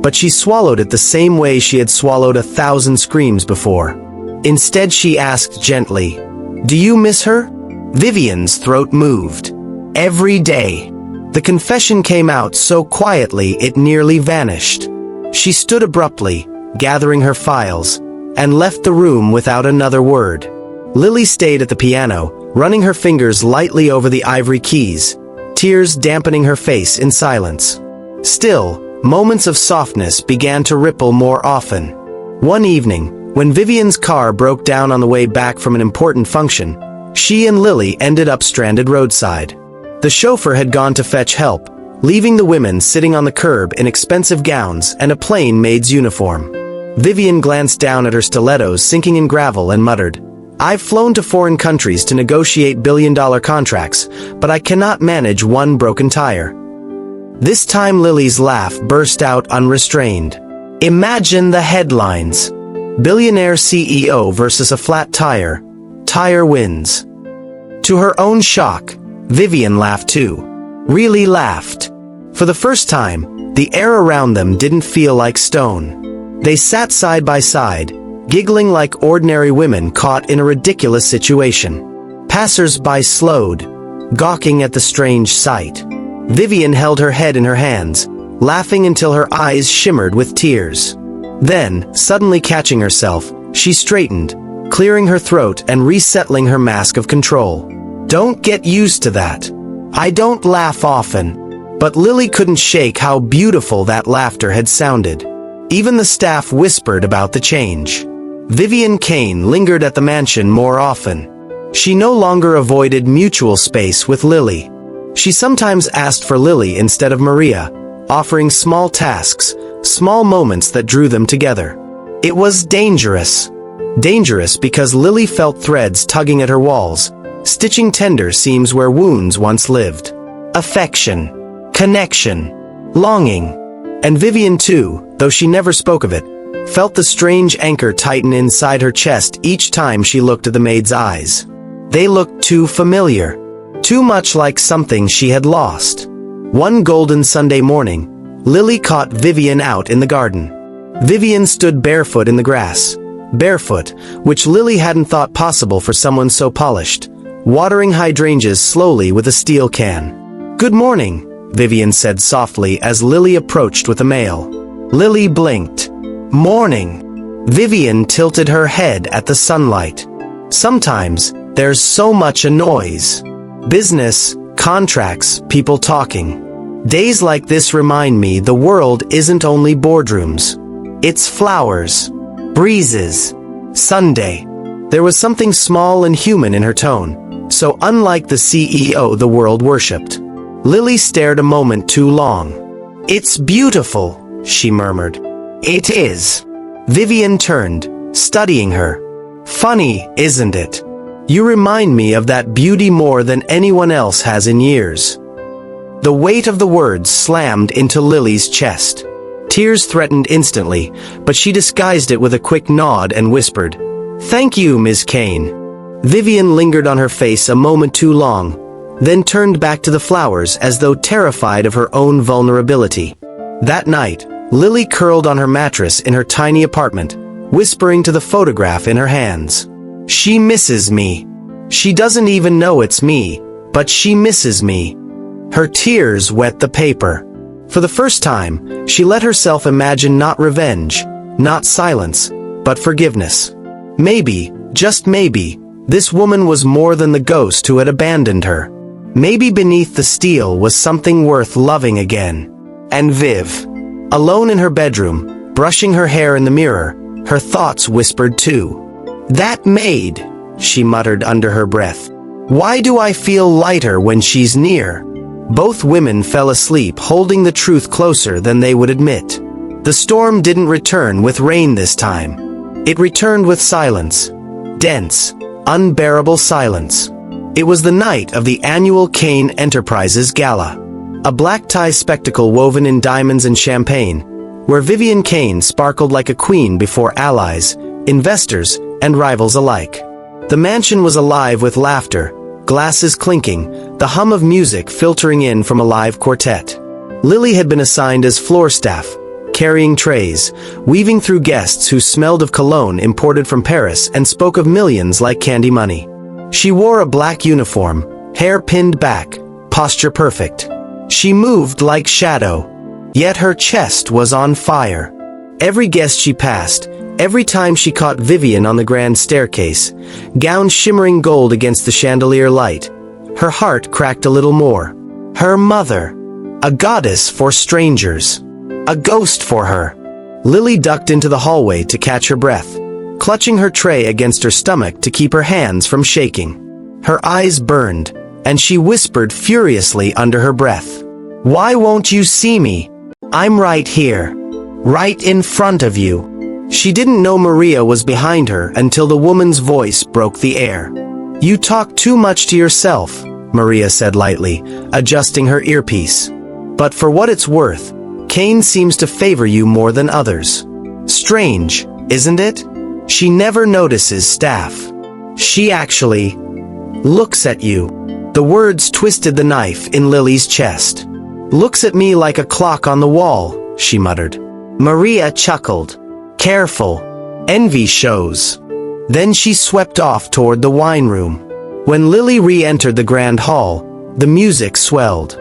But she swallowed it the same way she had swallowed 1,000 screams before. Instead she asked gently, "Do you miss her?" Vivian's throat moved. "Every day." The confession came out so quietly it nearly vanished. She stood abruptly, gathering her files, and left the room without another word. Lily stayed at the piano, running her fingers lightly over the ivory keys, tears dampening her face in silence. Still, moments of softness began to ripple more often. One evening, when Vivian's car broke down on the way back from an important function, she and Lily ended up stranded roadside. The chauffeur had gone to fetch help, leaving the women sitting on the curb in expensive gowns and a plain maid's uniform. Vivian glanced down at her stilettos sinking in gravel and muttered, "I've flown to foreign countries to negotiate billion-dollar contracts, but I cannot manage one broken tire." This time Lily's laugh burst out unrestrained. "Imagine the headlines. Billionaire CEO versus a flat tire. Tire wins." To her own shock, Vivian laughed too. Really laughed. For the first time, the air around them didn't feel like stone. They sat side by side, giggling like ordinary women caught in a ridiculous situation. Passers-by slowed, gawking at the strange sight. Vivian held her head in her hands, laughing until her eyes shimmered with tears. Then, suddenly catching herself, she straightened, clearing her throat and resettling her mask of control. "Don't get used to that. I don't laugh often." But Lily couldn't shake how beautiful that laughter had sounded. Even the staff whispered about the change. Vivian Kane lingered at the mansion more often. She no longer avoided mutual space with Lily. She sometimes asked for Lily instead of Maria, offering small tasks, small moments that drew them together. It was dangerous. Dangerous because Lily felt threads tugging at her walls, stitching tender seams where wounds once lived. Affection. Connection. Longing. And Vivian too, though she never spoke of it, felt the strange anchor tighten inside her chest each time she looked at the maid's eyes. They looked too familiar. Too much like something she had lost. One golden Sunday morning, Lily caught Vivian out in the garden. Vivian stood barefoot in the grass. Barefoot, which Lily hadn't thought possible for someone so polished, watering hydrangeas slowly with a steel can. "Good morning," Vivian said softly as Lily approached with a mail. Lily blinked. "Morning." Vivian tilted her head at the sunlight. "Sometimes, there's so much a noise. Business, contracts, people talking. Days like this remind me the world isn't only boardrooms. It's flowers, breezes, Sunday." There was something small and human in her tone, so unlike the CEO the world worshipped. Lily stared a moment too long. "It's beautiful," she murmured. "It is." Vivian turned, studying her. "Funny, isn't it? You remind me of that beauty more than anyone else has in years." The weight of the words slammed into Lily's chest. Tears threatened instantly, but she disguised it with a quick nod and whispered, "Thank you, Ms. Kane." Vivian lingered on her face a moment too long, then turned back to the flowers as though terrified of her own vulnerability. That night, Lily curled on her mattress in her tiny apartment, whispering to the photograph in her hands. "She misses me. She doesn't even know it's me, but she misses me." Her tears wet the paper. For the first time, she let herself imagine not revenge, not silence, but forgiveness. Maybe, just maybe, this woman was more than the ghost who had abandoned her. Maybe beneath the steel was something worth loving again. And Viv, alone in her bedroom, brushing her hair in the mirror, her thoughts whispered too. "That maid," she muttered under her breath. "Why do I feel lighter when she's near?" Both women fell asleep holding the truth closer than they would admit. The storm didn't return with rain this time. It returned with silence. Dense, unbearable silence. It was the night of the annual Kane Enterprises Gala. A black tie spectacle woven in diamonds and champagne, where Vivian Kane sparkled like a queen before allies, investors, and rivals alike. The mansion was alive with laughter, glasses clinking, the hum of music filtering in from a live quartet. Lily had been assigned as floor staff, carrying trays, weaving through guests who smelled of cologne imported from Paris and spoke of millions like candy money. She wore a black uniform, hair pinned back, posture perfect. She moved like shadow, yet her chest was on fire. Every guest she passed, every time she caught Vivian on the grand staircase, gown shimmering gold against the chandelier light, her heart cracked a little more. Her mother, a goddess for strangers, a ghost for her. Lily ducked into the hallway to catch her breath, clutching her tray against her stomach to keep her hands from shaking. Her eyes burned, and she whispered furiously under her breath, "Why won't you see me? I'm right here, right in front of you." She didn't know Maria was behind her until the woman's voice broke the air. "You talk too much to yourself," Maria said lightly, adjusting her earpiece. "But for what it's worth, Kane seems to favor you more than others. Strange, isn't it? She never notices staff. She actually looks at you." The words twisted the knife in Lily's chest. "Looks at me like a clock on the wall," she muttered. Maria chuckled. "Careful. Envy shows." Then she swept off toward the wine room. When Lily re-entered the grand hall, the music swelled.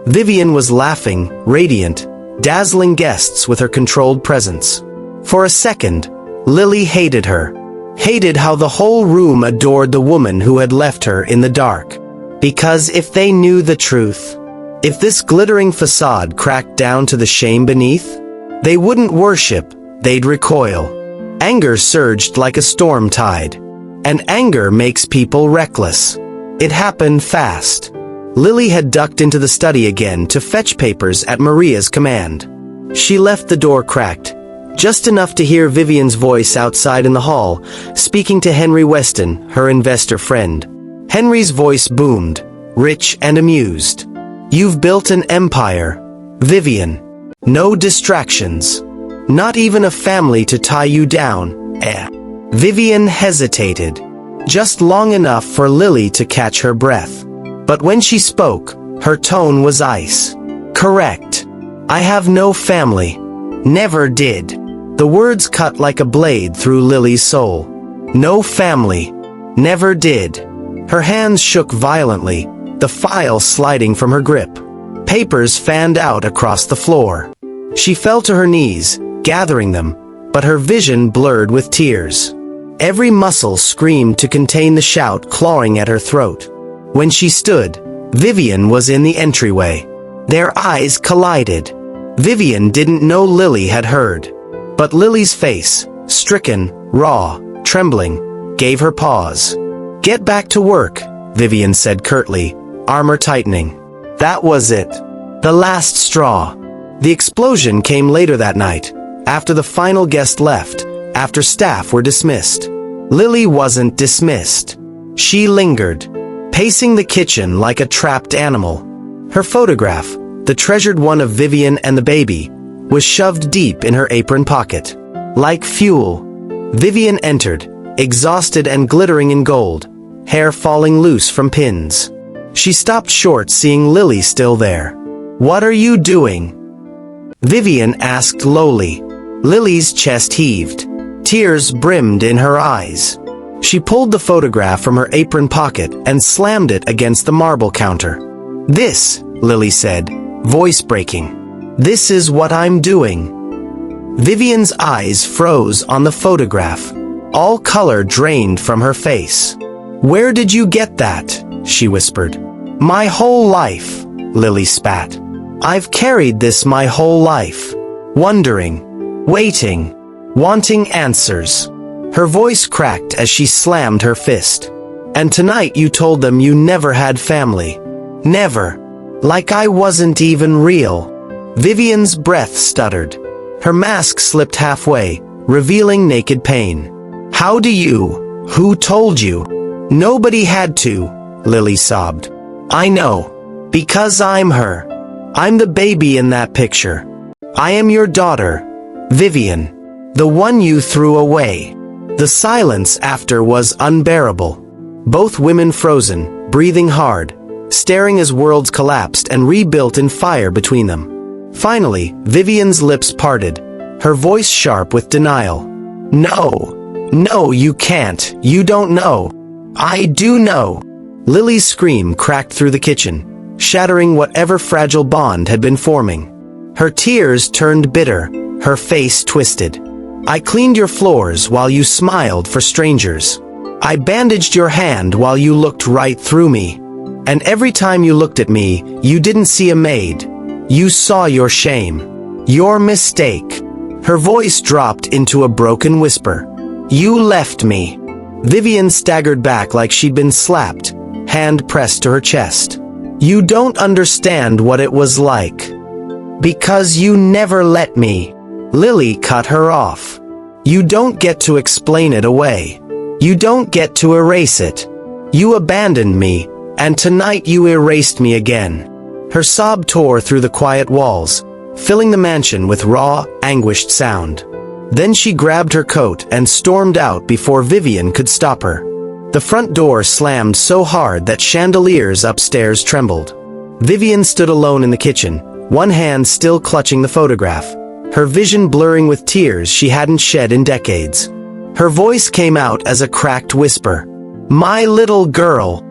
Vivian was laughing, radiant, dazzling guests with her controlled presence. For a second, Lily hated her. Hated how the whole room adored the woman who had left her in the dark. Because if they knew the truth, if this glittering facade cracked down to the shame beneath, they wouldn't worship, they'd recoil. Anger surged like a storm tide. And anger makes people reckless. It happened fast. Lily had ducked into the study again to fetch papers at Maria's command. She left the door cracked, just enough to hear Vivian's voice outside in the hall, speaking to Henry Weston, her investor friend. Henry's voice boomed, rich and amused. "You've built an empire, Vivian. No distractions. Not even a family to tie you down, eh?" Vivian hesitated, just long enough for Lily to catch her breath. But when she spoke, her tone was ice. "Correct. I have no family. Never did." The words cut like a blade through Lily's soul. No family. Never did. Her hands shook violently, the file sliding from her grip. Papers fanned out across the floor. She fell to her knees, gathering them, but her vision blurred with tears. Every muscle screamed to contain the shout clawing at her throat. When she stood, Vivian was in the entryway. Their eyes collided. Vivian didn't know Lily had heard. But Lily's face, stricken, raw, trembling, gave her pause. "Get back to work," Vivian said curtly, armor tightening. That was it. The last straw. The explosion came later that night, after the final guest left, after staff were dismissed. Lily wasn't dismissed. She lingered, pacing the kitchen like a trapped animal. Her photograph, the treasured one of Vivian and the baby, was shoved deep in her apron pocket. Like fuel, Vivian entered, exhausted and glittering in gold, hair falling loose from pins. She stopped short seeing Lily still there. "What are you doing?" Vivian asked lowly. Lily's chest heaved. Tears brimmed in her eyes. She pulled the photograph from her apron pocket and slammed it against the marble counter. "This," Lily said, voice breaking. "This is what I'm doing." Vivian's eyes froze on the photograph. All color drained from her face. "Where did you get that?" she whispered. "My whole life," Lily spat. "I've carried this my whole life. Wondering, waiting, wanting answers." Her voice cracked as she slammed her fist. "And tonight you told them you never had family. Never. Like I wasn't even real." Vivian's breath stuttered. Her mask slipped halfway, revealing naked pain. "How do you? Who told you?" "Nobody had to," Lily sobbed. "I know. Because I'm her. I'm the baby in that picture. I am your daughter, Vivian. The one you threw away." The silence after was unbearable. Both women frozen, breathing hard, staring as worlds collapsed and rebuilt in fire between them. Finally, Vivian's lips parted, her voice sharp with denial. "No. No, you can't. You don't know." "I do know." Lily's scream cracked through the kitchen, shattering whatever fragile bond had been forming. Her tears turned bitter, her face twisted. "I cleaned your floors while you smiled for strangers. I bandaged your hand while you looked right through me. And every time you looked at me, you didn't see a maid. You saw your shame. Your mistake." Her voice dropped into a broken whisper. "You left me." Vivian staggered back like she'd been slapped, hand pressed to her chest. "You don't understand what it was like. Because you never let me." Lily cut her off. "You don't get to explain it away. You don't get to erase it. You abandoned me, and tonight you erased me again." Her sob tore through the quiet walls, filling the mansion with raw, anguished sound. Then she grabbed her coat and stormed out before Vivian could stop her. The front door slammed so hard that chandeliers upstairs trembled. Vivian stood alone in the kitchen, one hand still clutching the photograph, her vision blurring with tears she hadn't shed in decades. Her voice came out as a cracked whisper. "My little girl."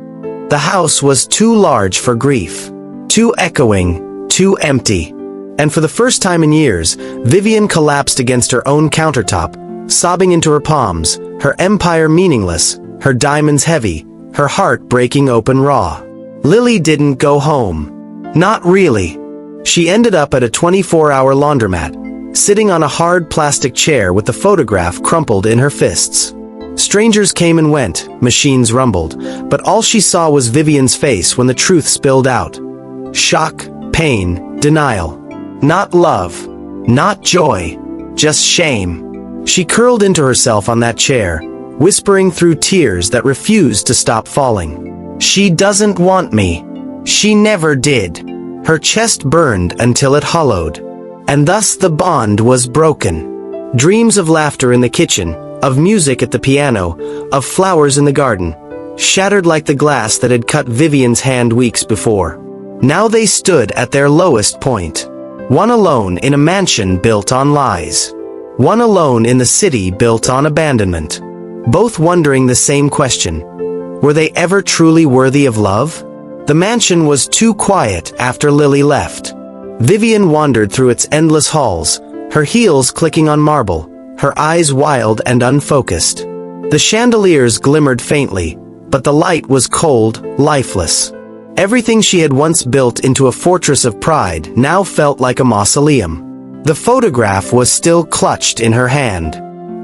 The house was too large for grief. Too echoing, too empty. And for the first time in years, Vivian collapsed against her own countertop, sobbing into her palms, her empire meaningless, her diamonds heavy, her heart breaking open raw. Lily didn't go home. Not really. She ended up at a 24-hour laundromat, sitting on a hard plastic chair with the photograph crumpled in her fists. Strangers came and went, machines rumbled, but all she saw was Vivian's face when the truth spilled out. Shock, pain, denial. Not love, not joy, just shame. She curled into herself on that chair, whispering through tears that refused to stop falling. She doesn't want me. She never did. Her chest burned until it hollowed. And thus the bond was broken. Dreams of laughter in the kitchen, of music at the piano, of flowers in the garden, shattered like the glass that had cut Vivian's hand weeks before. Now they stood at their lowest point. One alone in a mansion built on lies. One alone in the city built on abandonment. Both wondering the same question. Were they ever truly worthy of love? The mansion was too quiet after Lily left. Vivian wandered through its endless halls, her heels clicking on marble, her eyes wild and unfocused. The chandeliers glimmered faintly, but the light was cold, lifeless. Everything she had once built into a fortress of pride now felt like a mausoleum. The photograph was still clutched in her hand.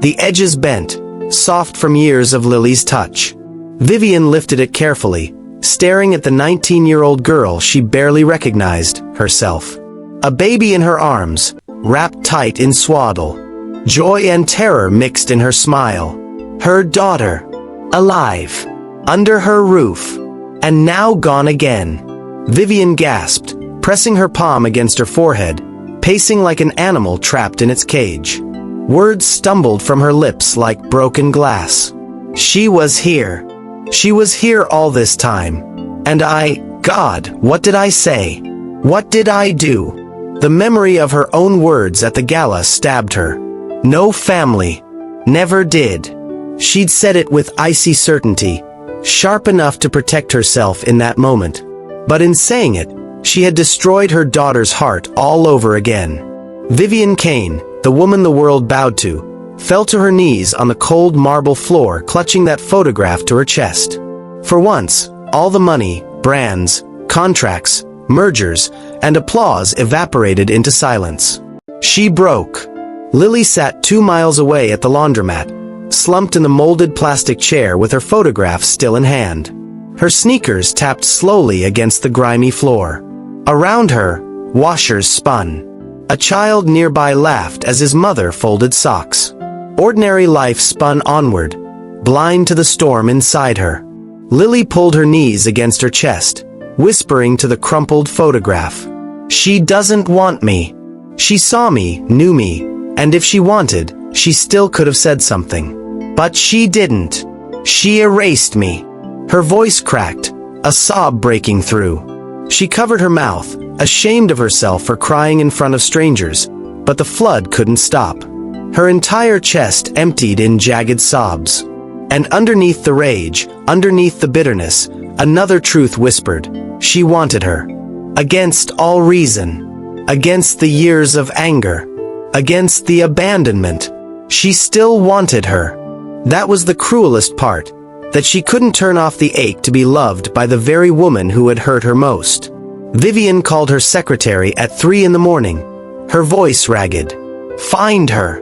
The edges bent, soft from years of Lily's touch. Vivian lifted it carefully, staring at the 19-year-old girl she barely recognized herself. A baby in her arms, wrapped tight in swaddle. Joy and terror mixed in her smile. Her daughter, alive, under her roof, and now gone again. Vivian gasped, pressing her palm against her forehead, pacing like an animal trapped in its cage. Words stumbled from her lips like broken glass. She was here. She was here all this time. And God, what did I say? What did I do? The memory of her own words at the gala stabbed her. No family. Never did. She'd said it with icy certainty, sharp enough to protect herself in that moment. But in saying it, she had destroyed her daughter's heart all over again. Vivian Kane, the woman the world bowed to, fell to her knees on the cold marble floor, clutching that photograph to her chest. For once, all the money, brands, contracts, mergers, and applause evaporated into silence. She broke. Lily sat 2 miles away at the laundromat, slumped in the molded plastic chair with her photograph still in hand. Her sneakers tapped slowly against the grimy floor. Around her, washers spun. A child nearby laughed as his mother folded socks. Ordinary life spun onward, blind to the storm inside her. Lily pulled her knees against her chest, whispering to the crumpled photograph. She doesn't want me. She saw me, knew me, and if she wanted, she still could have said something. But she didn't. She erased me. Her voice cracked, a sob breaking through. She covered her mouth, ashamed of herself for crying in front of strangers, but the flood couldn't stop. Her entire chest emptied in jagged sobs. And underneath the rage, underneath the bitterness, another truth whispered. She wanted her. Against all reason. Against the years of anger. Against the abandonment. She still wanted her. That was the cruelest part, that she couldn't turn off the ache to be loved by the very woman who had hurt her most. Vivian called her secretary at 3 a.m, her voice ragged. Find her.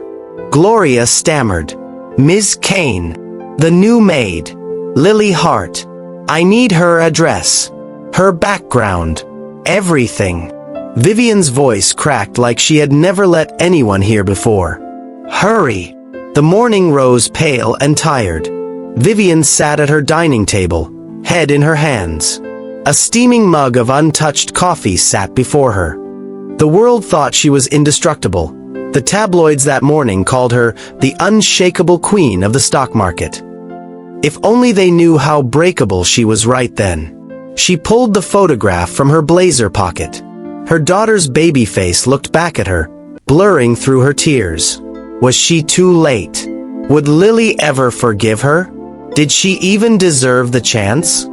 Gloria stammered. Ms. Kane. The new maid. Lily Hart. I need her address. Her background. Everything. Vivian's voice cracked like she had never let anyone hear before. Hurry! The morning rose pale and tired. Vivian sat at her dining table, head in her hands. A steaming mug of untouched coffee sat before her. The world thought she was indestructible. The tabloids that morning called her the unshakable queen of the stock market. If only they knew how breakable she was right then. She pulled the photograph from her blazer pocket. Her daughter's baby face looked back at her, blurring through her tears. Was she too late? Would Lily ever forgive her? Did she even deserve the chance?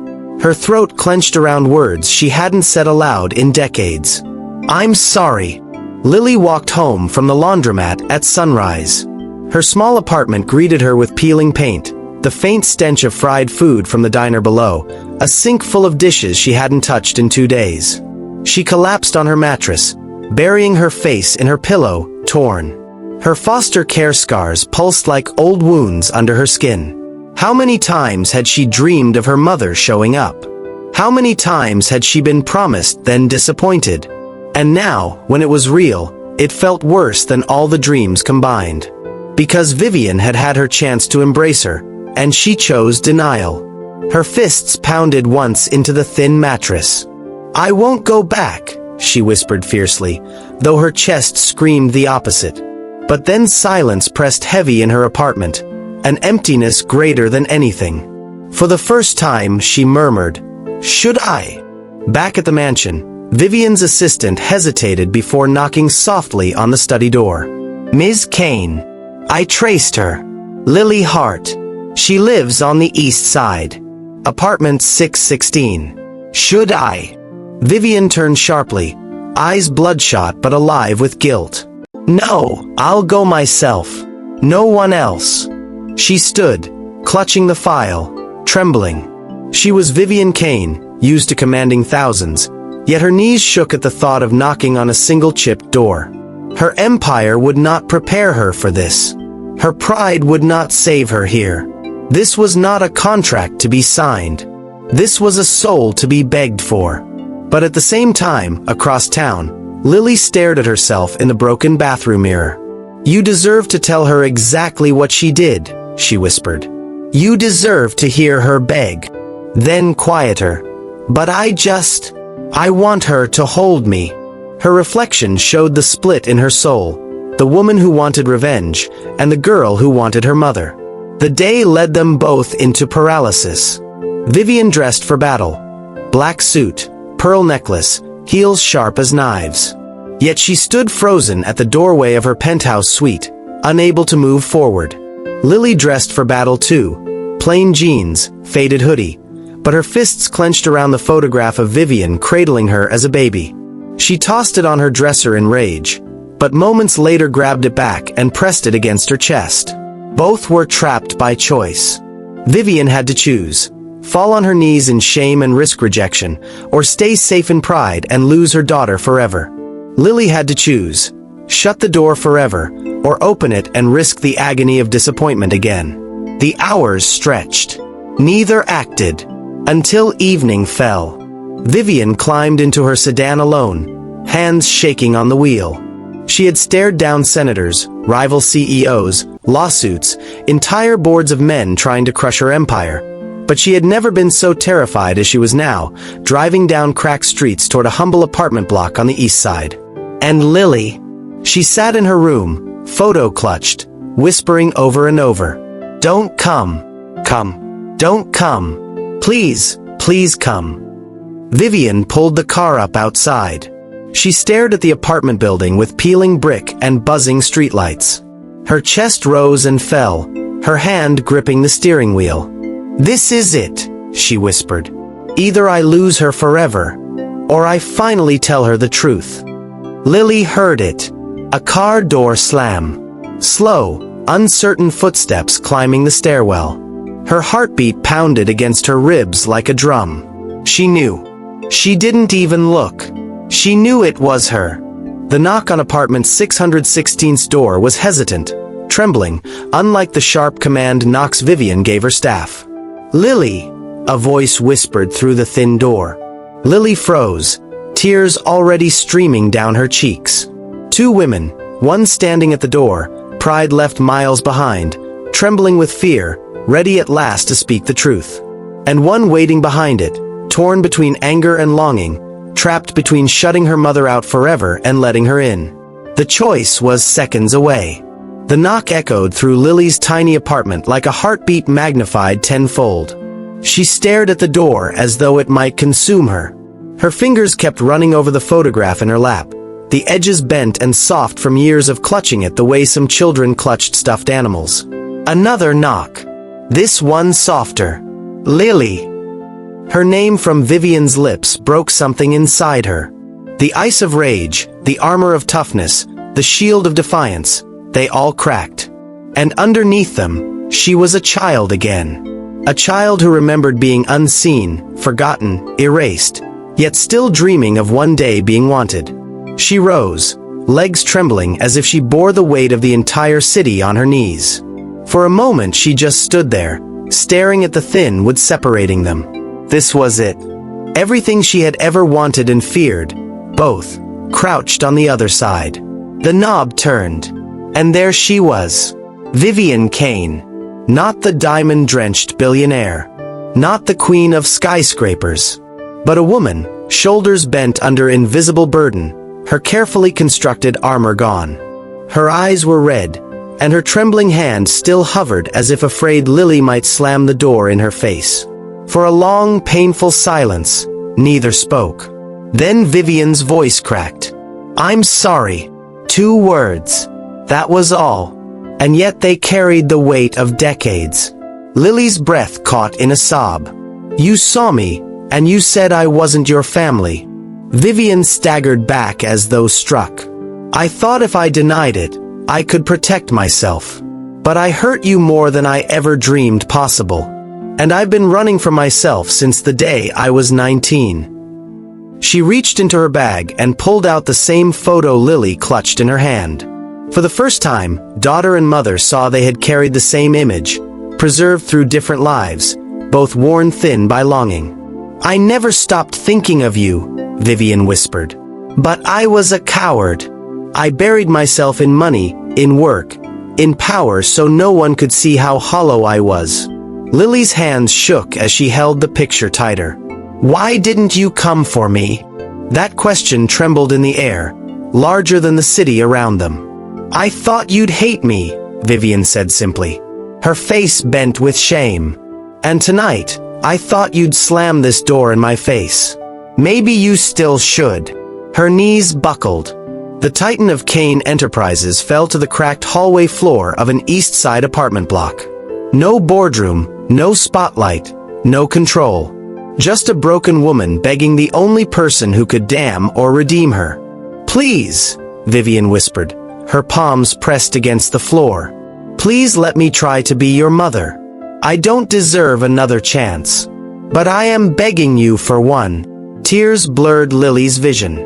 Her throat clenched around words she hadn't said aloud in decades. I'm sorry. Lily walked home from the laundromat at sunrise. Her small apartment greeted her with peeling paint, the faint stench of fried food from the diner below, a sink full of dishes she hadn't touched in 2 days. She collapsed on her mattress, burying her face in her pillow, torn. Her foster care scars pulsed like old wounds under her skin. How many times had she dreamed of her mother showing up? How many times had she been promised, then disappointed? And now, when it was real, it felt worse than all the dreams combined. Because Vivian had had her chance to embrace her, and she chose denial. Her fists pounded once into the thin mattress. "I won't go back," she whispered fiercely, though her chest screamed the opposite. But then silence pressed heavy in her apartment, an emptiness greater than anything. For the first time, she murmured, "Should I?" Back at the mansion, Vivian's assistant hesitated before knocking softly on the study door. "Ms. Kane. I traced her. Lily Hart. She lives on the east side. Apartment 616. Should I?" Vivian turned sharply, eyes bloodshot but alive with guilt. "No, I'll go myself. No one else." She stood, clutching the file, trembling. She was Vivian Kane, used to commanding thousands, yet her knees shook at the thought of knocking on a single chipped door. Her empire would not prepare her for this. Her pride would not save her here. This was not a contract to be signed. This was a soul to be begged for. But at the same time, across town, Lily stared at herself in the broken bathroom mirror. "You deserve to tell her exactly what she did," she whispered. "You deserve to hear her beg." Then quieter. "But I want her to hold me." Her reflection showed the split in her soul, the woman who wanted revenge, and the girl who wanted her mother. The day led them both into paralysis. Vivian dressed for battle. Black suit, pearl necklace, heels sharp as knives. Yet she stood frozen at the doorway of her penthouse suite, unable to move forward. Lily dressed for battle too. Plain jeans, faded hoodie, but her fists clenched around the photograph of Vivian cradling her as a baby. She tossed it on her dresser in rage, but moments later grabbed it back and pressed it against her chest. Both were trapped by choice. Vivian had to choose. Fall on her knees in shame and risk rejection, or stay safe in pride and lose her daughter forever. Lily had to choose. Shut the door forever, or open it and risk the agony of disappointment again. The hours stretched. Neither acted. Until evening fell. Vivian climbed into her sedan alone, hands shaking on the wheel. She had stared down senators, rival CEOs, lawsuits, entire boards of men trying to crush her empire. But she had never been so terrified as she was now, driving down cracked streets toward a humble apartment block on the east side. And Lily? She sat in her room, photo clutched, whispering over and over, "Don't come. Come. Don't come. Please, please come." Vivian pulled the car up outside. She stared at the apartment building with peeling brick and buzzing streetlights. Her chest rose and fell, her hand gripping the steering wheel. "This is it," she whispered. "Either I lose her forever, or I finally tell her the truth." Lily heard it. A car door slam. Slow, uncertain footsteps climbing the stairwell. Her heartbeat pounded against her ribs like a drum. She knew. She didn't even look. She knew it was her. The knock on apartment 616's door was hesitant, trembling, unlike the sharp command knocks Vivian gave her staff. "Lily," a voice whispered through the thin door. Lily froze, tears already streaming down her cheeks. Two women, one standing at the door, pride left miles behind, trembling with fear, ready at last to speak the truth. And one waiting behind it, torn between anger and longing, trapped between shutting her mother out forever and letting her in. The choice was seconds away. The knock echoed through Lily's tiny apartment like a heartbeat magnified tenfold. She stared at the door as though it might consume her. Her fingers kept running over the photograph in her lap, the edges bent and soft from years of clutching it the way some children clutched stuffed animals. Another knock. This one softer. "Lily." Her name from Vivian's lips broke something inside her. The ice of rage, the armor of toughness, the shield of defiance, they all cracked. And underneath them, she was a child again. A child who remembered being unseen, forgotten, erased, yet still dreaming of one day being wanted. She rose, legs trembling as if she bore the weight of the entire city on her knees. For a moment she just stood there, staring at the thin wood separating them. This was it. Everything she had ever wanted and feared, both, crouched on the other side. The knob turned, and there she was. Vivian Kane. Not the diamond-drenched billionaire. Not the queen of skyscrapers. But a woman, shoulders bent under invisible burden, her carefully constructed armor gone. Her eyes were red, and her trembling hand still hovered as if afraid Lily might slam the door in her face. For a long, painful silence, neither spoke. Then Vivian's voice cracked. "I'm sorry." 2 words. That was all. And yet they carried the weight of decades. Lily's breath caught in a sob. "You saw me, and you said I wasn't your family." Vivian staggered back as though struck. "I thought if I denied it, I could protect myself. But I hurt you more than I ever dreamed possible. And I've been running from myself since the day I was 19. She reached into her bag and pulled out the same photo Lily clutched in her hand. For the first time, daughter and mother saw they had carried the same image, preserved through different lives, both worn thin by longing. "I never stopped thinking of you," Vivian whispered. "But I was a coward. I buried myself in money, in work, in power so no one could see how hollow I was." Lily's hands shook as she held the picture tighter. "Why didn't you come for me?" That question trembled in the air, larger than the city around them. "I thought you'd hate me," Vivian said simply, her face bent with shame. "And tonight, I thought you'd slam this door in my face. Maybe you still should." Her knees buckled. The titan of Kane Enterprises fell to the cracked hallway floor of an East Side apartment block. No boardroom, no spotlight, no control. Just a broken woman begging the only person who could damn or redeem her. "Please," Vivian whispered, her palms pressed against the floor. "Please let me try to be your mother. I don't deserve another chance. But I am begging you for one." Tears blurred Lily's vision.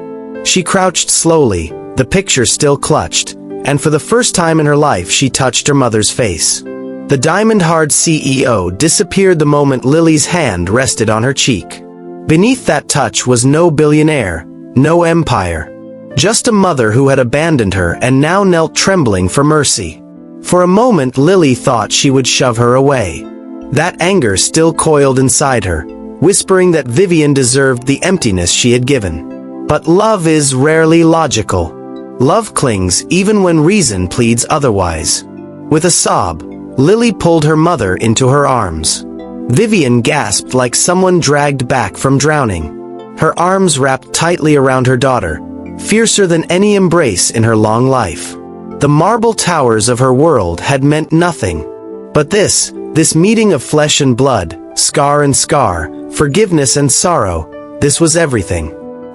She crouched slowly, the picture still clutched, and for the first time in her life she touched her mother's face. The diamond-hard CEO disappeared the moment Lily's hand rested on her cheek. Beneath that touch was no billionaire, no empire. Just a mother who had abandoned her and now knelt trembling for mercy. For a moment Lily thought she would shove her away. That anger still coiled inside her, whispering that Vivian deserved the emptiness she had given. But love is rarely logical. Love clings even when reason pleads otherwise. With a sob, Lily pulled her mother into her arms. Vivian gasped like someone dragged back from drowning. Her arms wrapped tightly around her daughter, fiercer than any embrace in her long life. The marble towers of her world had meant nothing. But this meeting of flesh and blood, scar and scar, forgiveness and sorrow, this was everything.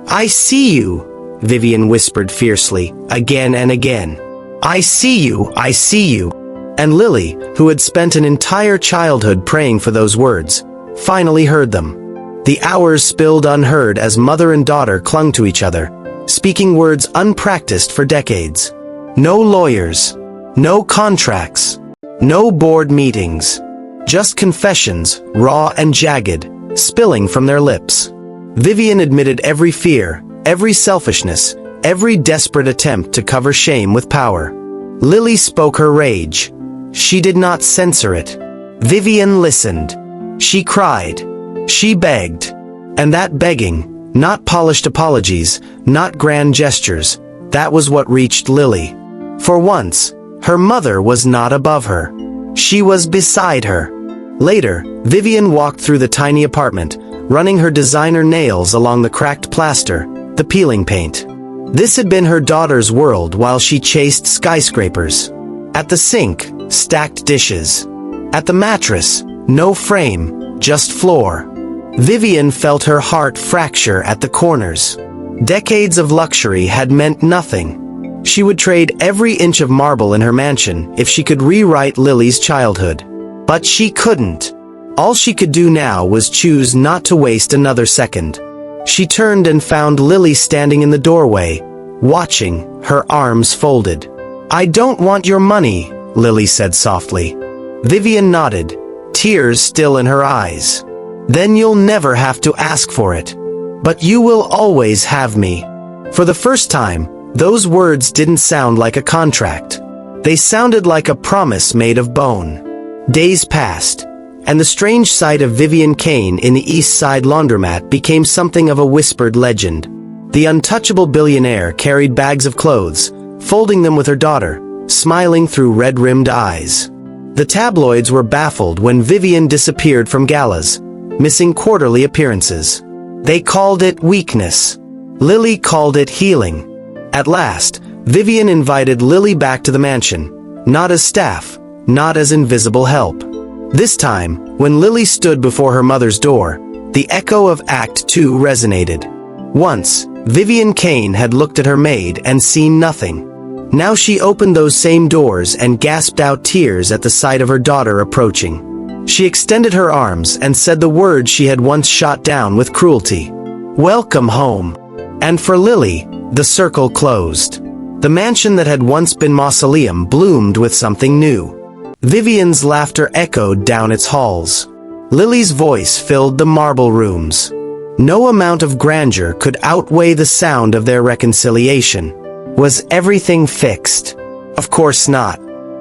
"I see you," Vivian whispered fiercely, again and again. "I see you, I see you." And Lily, who had spent an entire childhood praying for those words, finally heard them. The hours spilled unheard as mother and daughter clung to each other, speaking words unpracticed for decades. No lawyers, no contracts, no board meetings. Just confessions, raw and jagged, spilling from their lips. Vivian admitted every fear, every selfishness, every desperate attempt to cover shame with power. Lily spoke her rage. She did not censor it. Vivian listened. She cried. She begged. And that begging, not polished apologies, not grand gestures, that was what reached Lily. For once, her mother was not above her. She was beside her. Later, Vivian walked through the tiny apartment, running her designer nails along the cracked plaster, the peeling paint. This had been her daughter's world while she chased skyscrapers. At the sink, stacked dishes. At the mattress, no frame, just floor. Vivian felt her heart fracture at the corners. Decades of luxury had meant nothing. She would trade every inch of marble in her mansion if she could rewrite Lily's childhood. But she couldn't. All she could do now was choose not to waste another second. She turned and found Lily standing in the doorway, watching, her arms folded. "I don't want your money," Lily said softly. Vivian nodded, tears still in her eyes. "Then you'll never have to ask for it. But you will always have me." For the first time, those words didn't sound like a contract. They sounded like a promise made of bone. Days passed, and the strange sight of Vivian Kane in the East Side laundromat became something of a whispered legend. The untouchable billionaire carried bags of clothes, folding them with her daughter, smiling through red-rimmed eyes. The tabloids were baffled when Vivian disappeared from galas, missing quarterly appearances. They called it weakness. Lily called it healing. At last, Vivian invited Lily back to the mansion, not as staff, not as invisible help. This time, when Lily stood before her mother's door, the echo of Act 2 resonated. Once, Vivian Kane had looked at her maid and seen nothing. Now she opened those same doors and gasped out tears at the sight of her daughter approaching. She extended her arms and said the words she had once shot down with cruelty. "Welcome home." And for Lily, the circle closed. The mansion that had once been mausoleum bloomed with something new. Vivian's laughter echoed down its halls. Lily's voice filled the marble rooms. No amount of grandeur could outweigh the sound of their reconciliation. Was everything fixed? Of course not.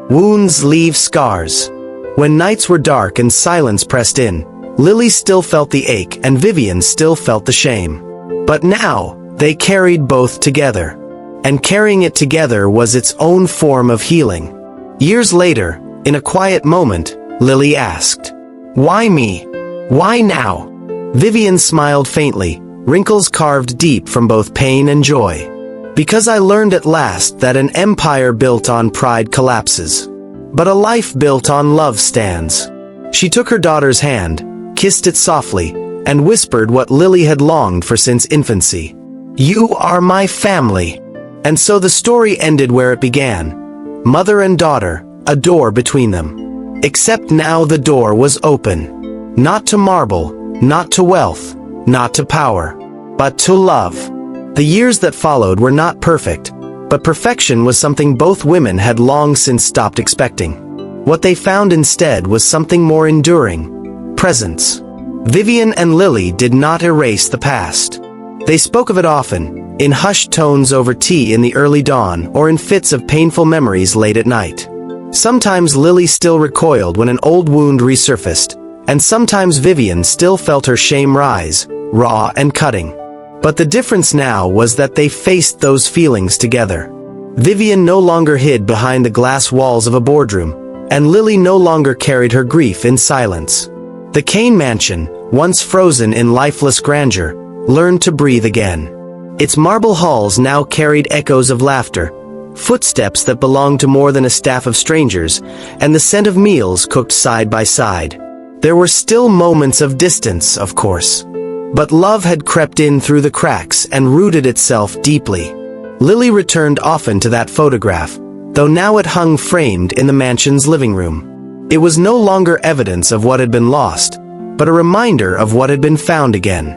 Wounds leave scars. When nights were dark and silence pressed in, Lily still felt the ache and Vivian still felt the shame. But now, they carried both together. And carrying it together was its own form of healing. Years later, in a quiet moment, Lily asked, "Why me? Why now?" Vivian smiled faintly, wrinkles carved deep from both pain and joy. "Because I learned at last that an empire built on pride collapses. But a life built on love stands." She took her daughter's hand, kissed it softly, and whispered what Lily had longed for since infancy. "You are my family." And so the story ended where it began. Mother and daughter, a door between them. Except now the door was open. Not to marble, not to wealth, not to power, but to love. The years that followed were not perfect, but perfection was something both women had long since stopped expecting. What they found instead was something more enduring: presence. Vivian and Lily did not erase the past. They spoke of it often, in hushed tones over tea in the early dawn or in fits of painful memories late at night. Sometimes Lily still recoiled when an old wound resurfaced, and sometimes Vivian still felt her shame rise, raw and cutting. But the difference now was that they faced those feelings together. Vivian no longer hid behind the glass walls of a boardroom, and Lily no longer carried her grief in silence. The Kane mansion, once frozen in lifeless grandeur, learned to breathe again. Its marble halls now carried echoes of laughter, footsteps that belonged to more than a staff of strangers, and the scent of meals cooked side by side. There were still moments of distance, of course. But love had crept in through the cracks and rooted itself deeply. Lily returned often to that photograph, though now it hung framed in the mansion's living room. It was no longer evidence of what had been lost, but a reminder of what had been found again.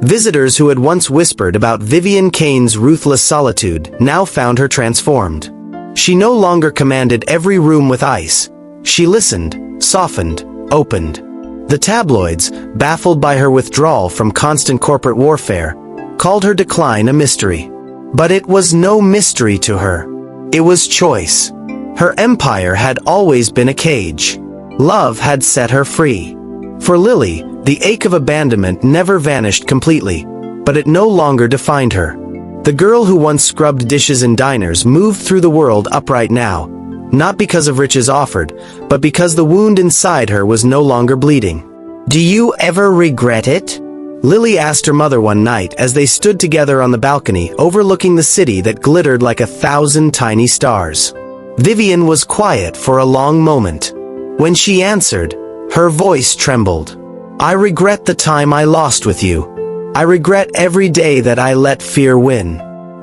Visitors who had once whispered about Vivian Kane's ruthless solitude now found her transformed. She no longer commanded every room with ice. She listened, softened, opened. The tabloids, baffled by her withdrawal from constant corporate warfare, called her decline a mystery. But it was no mystery to her. It was choice. Her empire had always been a cage. Love had set her free. For Lily, the ache of abandonment never vanished completely, but it no longer defined her. The girl who once scrubbed dishes in diners moved through the world upright now, not because of riches offered, but because the wound inside her was no longer bleeding. "Do you ever regret it?" Lily asked her mother one night as they stood together on the balcony overlooking the city that glittered like 1,000 tiny stars. Vivian was quiet for a long moment. When she answered, her voice trembled. "I regret the time I lost with you. I regret every day that I let fear win.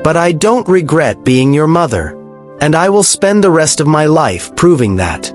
But I don't regret being your mother. And I will spend the rest of my life proving that.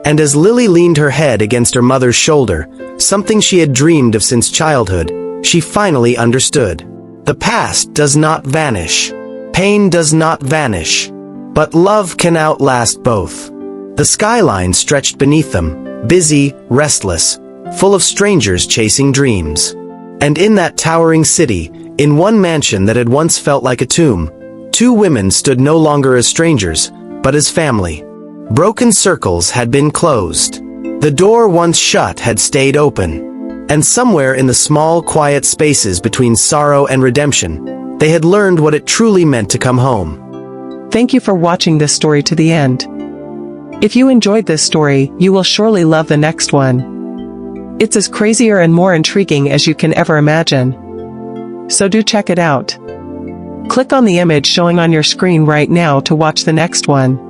And as Lily leaned her head against her mother's shoulder, something she had dreamed of since childhood, she finally understood. The past does not vanish. Pain does not vanish. But love can outlast both. The skyline stretched beneath them, busy, restless, full of strangers chasing dreams. And in that towering city, in one mansion that had once felt like a tomb, two women stood no longer as strangers, but as family. Broken circles had been closed. The door once shut had stayed open. And somewhere in the small, quiet spaces between sorrow and redemption, they had learned what it truly meant to come home. Thank you for watching this story to the end. If you enjoyed this story, you will surely love the next one. It's as crazier and more intriguing as you can ever imagine. So do check it out. Click on the image showing on your screen right now to watch the next one.